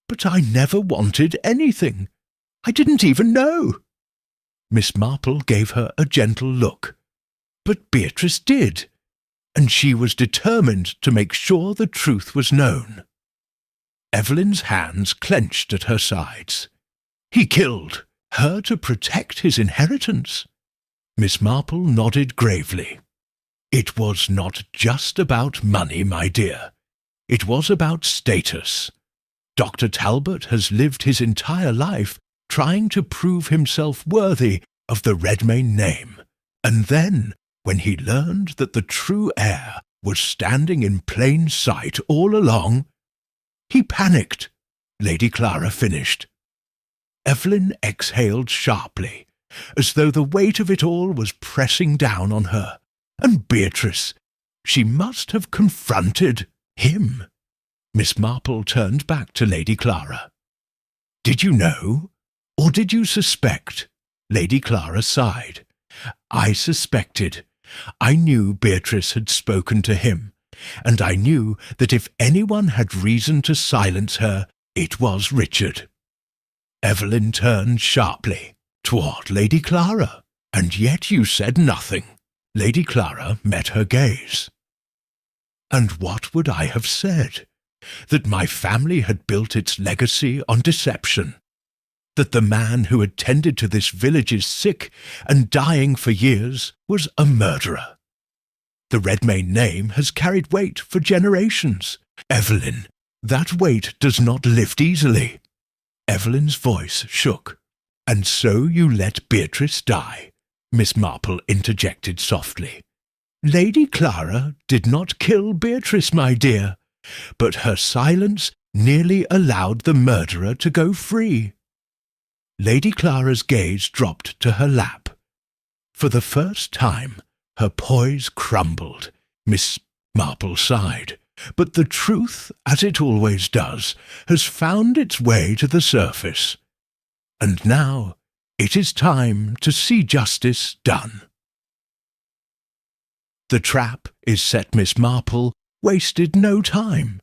"But I never wanted anything. I didn't even know." Miss Marple gave her a gentle look. But Beatrice did, and she was determined to make sure the truth was known. Evelyn's hands clenched at her sides. He killed her to protect his inheritance. Miss Marple nodded gravely. "It was not just about money, my dear. It was about status. Dr. Talbot has lived his entire life trying to prove himself worthy of the Redmayne name, and then, when he learned that the true heir was standing in plain sight all along, he panicked," Lady Clara finished. Evelyn exhaled sharply, as though the weight of it all was pressing down on her. And Beatrice, she must have confronted him. Miss Marple turned back to Lady Clara. "Did you know, or did you suspect?" Lady Clara sighed. "I suspected. I knew Beatrice had spoken to him, and I knew that if anyone had reason to silence her, it was Richard." Evelyn turned sharply toward Lady Clara. "And yet you said nothing." Lady Clara met her gaze. "And what would I have said? That my family had built its legacy on deception. That the man who had tended to this village's sick and dying for years was a murderer. The Redmayne name has carried weight for generations. Evelyn, that weight does not lift easily." Evelyn's voice shook. "And so you let Beatrice die," Miss Marple interjected softly. "Lady Clara did not kill Beatrice, my dear, but her silence nearly allowed the murderer to go free." Lady Clara's gaze dropped to her lap. For the first time, her poise crumbled. Miss Marple sighed. "But the truth, as it always does, has found its way to the surface. And now it is time to see justice done." The trap is set. Miss Marple wasted no time.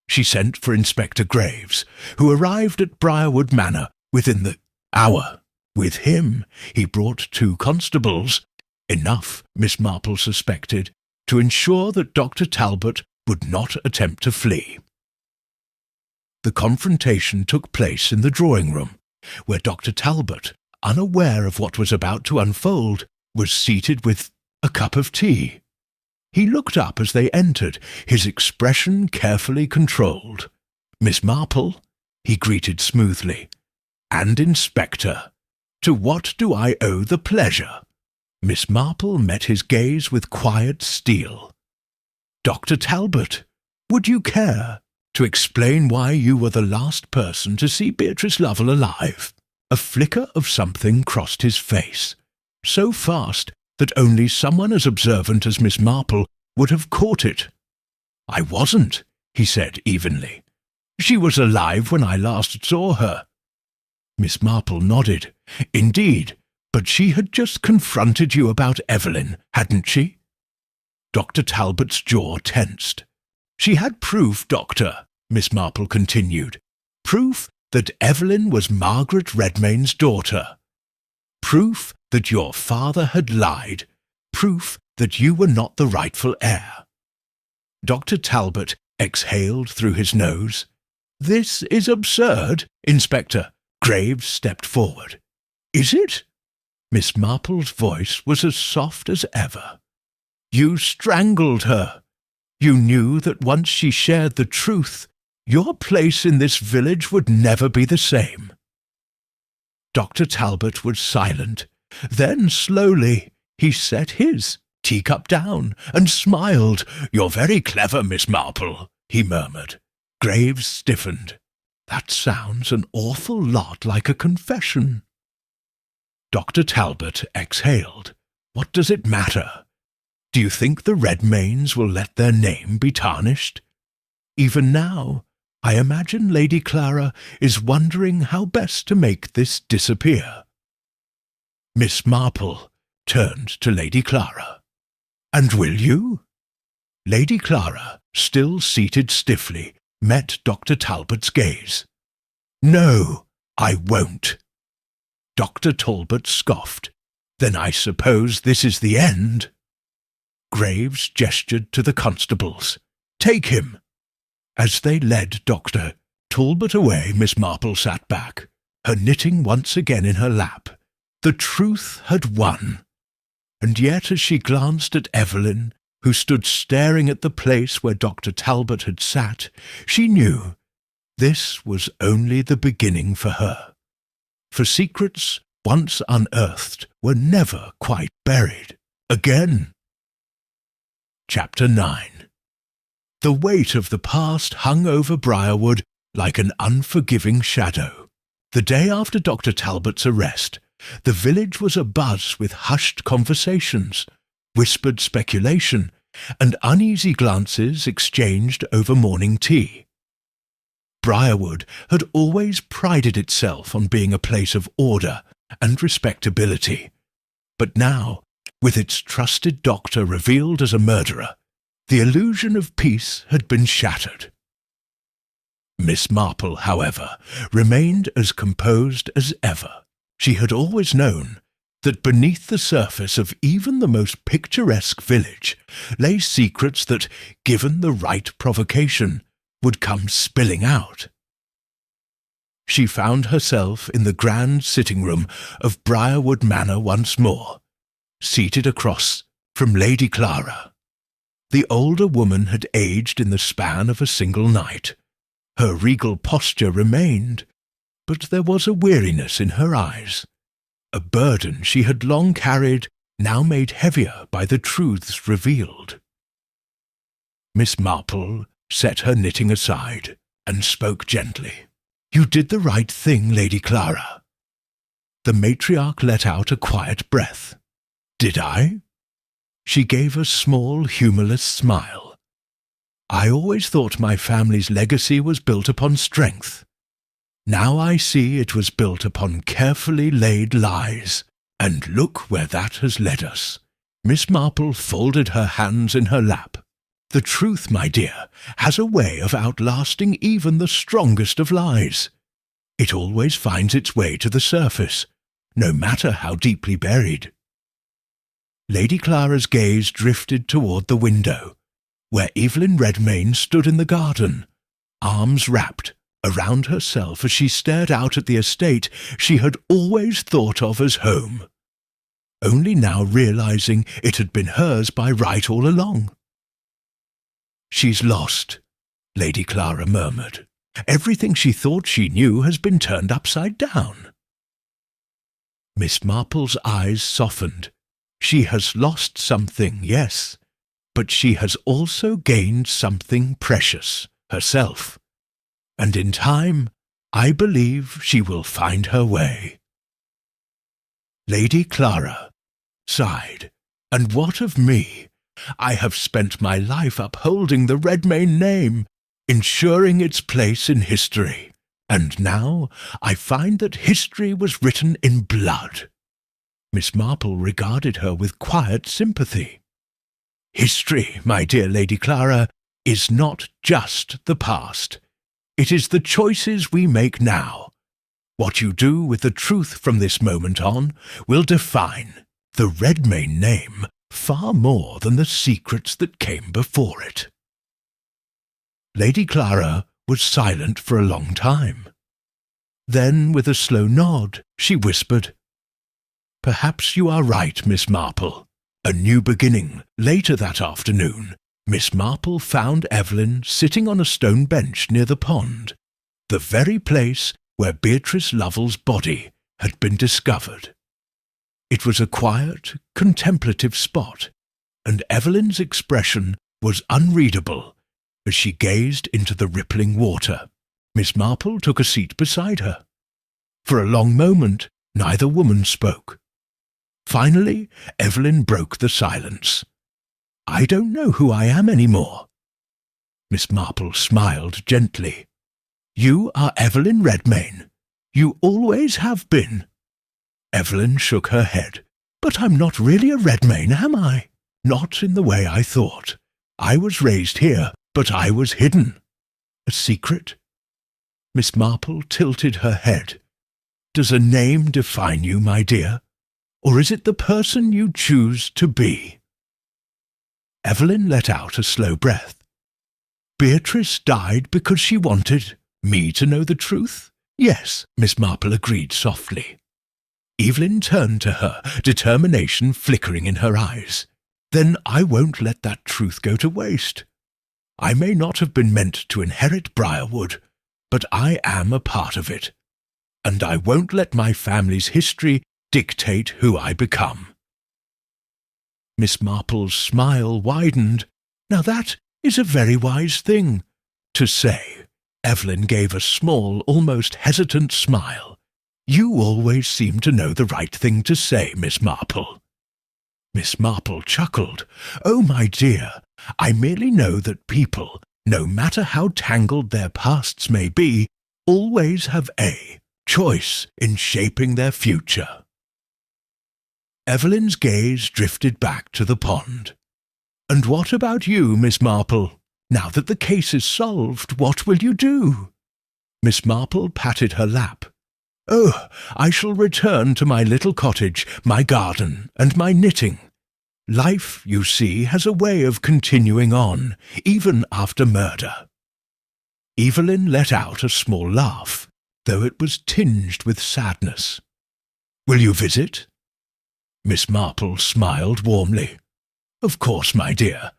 She sent for Inspector Graves, who arrived at Briarwood Manor within the hour. With him he brought 2 constables, enough, Miss Marple suspected, to ensure that Dr. Talbot would not attempt to flee. The confrontation took place in the drawing-room, where Dr. Talbot, unaware of what was about to unfold, was seated with a cup of tea. He looked up as they entered, his expression carefully controlled. "Miss Marple," he greeted smoothly, "and Inspector, to what do I owe the pleasure?" Miss Marple met his gaze with quiet steel. "Dr. Talbot, would you care to explain why you were the last person to see Beatrice Lovell alive?" A flicker of something crossed his face, so fast that only someone as observant as Miss Marple would have caught it. "I wasn't," he said evenly. "She was alive when I last saw her." Miss Marple nodded. "Indeed, but she had just confronted you about Evelyn, hadn't she?" Dr. Talbot's jaw tensed. "She had proof, Doctor," Miss Marple continued. "Proof that Evelyn was Margaret Redmayne's daughter. Proof that your father had lied. Proof that you were not the rightful heir." Dr. Talbot exhaled through his nose. "This is absurd, Inspector." Graves stepped forward. "Is it?" Miss Marple's voice was as soft as ever. "You strangled her. You knew that once she shared the truth, your place in this village would never be the same." Dr. Talbot was silent. Then, slowly, he set his teacup down and smiled. "You're very clever, Miss Marple," he murmured. Graves stiffened. That sounds an awful lot like a confession. Dr. Talbot exhaled. What does it matter? Do you think the Redmaynes will let their name be tarnished? Even now, I imagine Lady Clara is wondering how best to make this disappear. Miss Marple turned to Lady Clara. And will you? Lady Clara, still seated stiffly, met Dr. Talbot's gaze. No, I won't. Dr. Talbot scoffed. Then I suppose this is the end. Graves gestured to the constables. Take him. As they led Dr. Talbot away, Miss Marple sat back, her knitting once again in her lap. The truth had won. And yet as she glanced at Evelyn, who stood staring at the place where Dr. Talbot had sat, she knew this was only the beginning for her. For secrets once unearthed were never quite buried again. Chapter 9. The weight of the past hung over Briarwood like an unforgiving shadow. The day after Dr. Talbot's arrest, the village was abuzz with hushed conversations, whispered speculation, and uneasy glances exchanged over morning tea. Briarwood had always prided itself on being a place of order and respectability, but now, with its trusted doctor revealed as a murderer, the illusion of peace had been shattered. Miss Marple, however, remained as composed as ever. She had always known that beneath the surface of even the most picturesque village lay secrets that, given the right provocation, would come spilling out. She found herself in the grand sitting-room of Briarwood Manor once more, seated across from Lady Clara. The older woman had aged in the span of a single night. Her regal posture remained, but there was a weariness in her eyes. A burden she had long carried, now made heavier by the truths revealed. Miss Marple set her knitting aside and spoke gently. You did the right thing, Lady Clara. The matriarch let out a quiet breath. Did I? She gave a small, humourless smile. I always thought my family's legacy was built upon strength. Now I see it was built upon carefully laid lies, and look where that has led us. Miss Marple folded her hands in her lap. The truth, my dear, has a way of outlasting even the strongest of lies. It always finds its way to the surface, no matter how deeply buried. Lady Clara's gaze drifted toward the window, where Evelyn Redmayne stood in the garden, arms wrapped around herself as she stared out at the estate she had always thought of as home, only now realizing it had been hers by right all along. She's lost, Lady Clara murmured. Everything she thought she knew has been turned upside down. Miss Marple's eyes softened. She has lost something, yes, but she has also gained something precious, herself. And in time, I believe she will find her way. Lady Clara sighed. And what of me? I have spent my life upholding the Redmayne name, ensuring its place in history, and now I find that history was written in blood. Miss Marple regarded her with quiet sympathy. History, my dear Lady Clara, is not just the past. It is the choices we make now. What you do with the truth from this moment on will define the Redmayne name far more than the secrets that came before it. Lady Clara was silent for a long time. Then, with a slow nod, she whispered, Perhaps you are right, Miss Marple. A new beginning. Later that afternoon, Miss Marple found Evelyn sitting on a stone bench near the pond, the very place where Beatrice Lovell's body had been discovered. It was a quiet, contemplative spot, and Evelyn's expression was unreadable, as she gazed into the rippling water. Miss Marple took a seat beside her. For a long moment, neither woman spoke. Finally, Evelyn broke the silence. "I don't know who I am any more." Miss Marple smiled gently. "You are Evelyn Redmayne. You always have been." Evelyn shook her head. "But I'm not really a Redmayne, am I? Not in the way I thought. I was raised here, but I was hidden. A secret?" Miss Marple tilted her head. "Does a name define you, my dear? Or is it the person you choose to be?" Evelyn let out a slow breath. "Beatrice died because she wanted me to know the truth?" "Yes," Miss Marple agreed softly. Evelyn turned to her, determination flickering in her eyes. "Then I won't let that truth go to waste. I may not have been meant to inherit Briarwood, but I am a part of it, and I won't let my family's history dictate who I become." Miss Marple's smile widened. "Now that is a very wise thing to say." Evelyn gave a small, almost hesitant smile. "You always seem to know the right thing to say, Miss Marple." Miss Marple chuckled. "Oh, my dear, I merely know that people, no matter how tangled their pasts may be, always have a choice in shaping their future." Evelyn's gaze drifted back to the pond. "And what about you, Miss Marple? Now that the case is solved, what will you do?" Miss Marple patted her lap. "Oh, I shall return to my little cottage, my garden, and my knitting. Life, you see, has a way of continuing on, even after murder." Evelyn let out a small laugh, though it was tinged with sadness. "Will you visit?" Miss Marple smiled warmly. "Of course, my dear.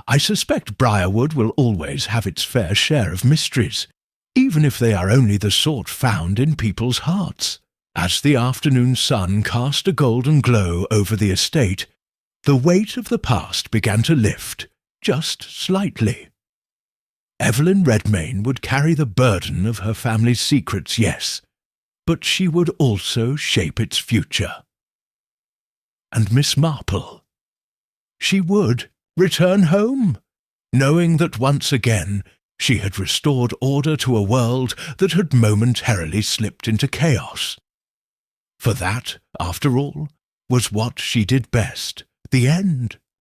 I suspect Briarwood will always have its fair share of mysteries, even if they are only the sort found in people's hearts." As the afternoon sun cast a golden glow over the estate, the weight of the past began to lift, just slightly. Evelyn Redmayne would carry the burden of her family's secrets, yes, but she would also shape its future. And Miss Marple? She would return home, knowing that once again she had restored order to a world that had momentarily slipped into chaos. For that, after all, was what she did best, the end.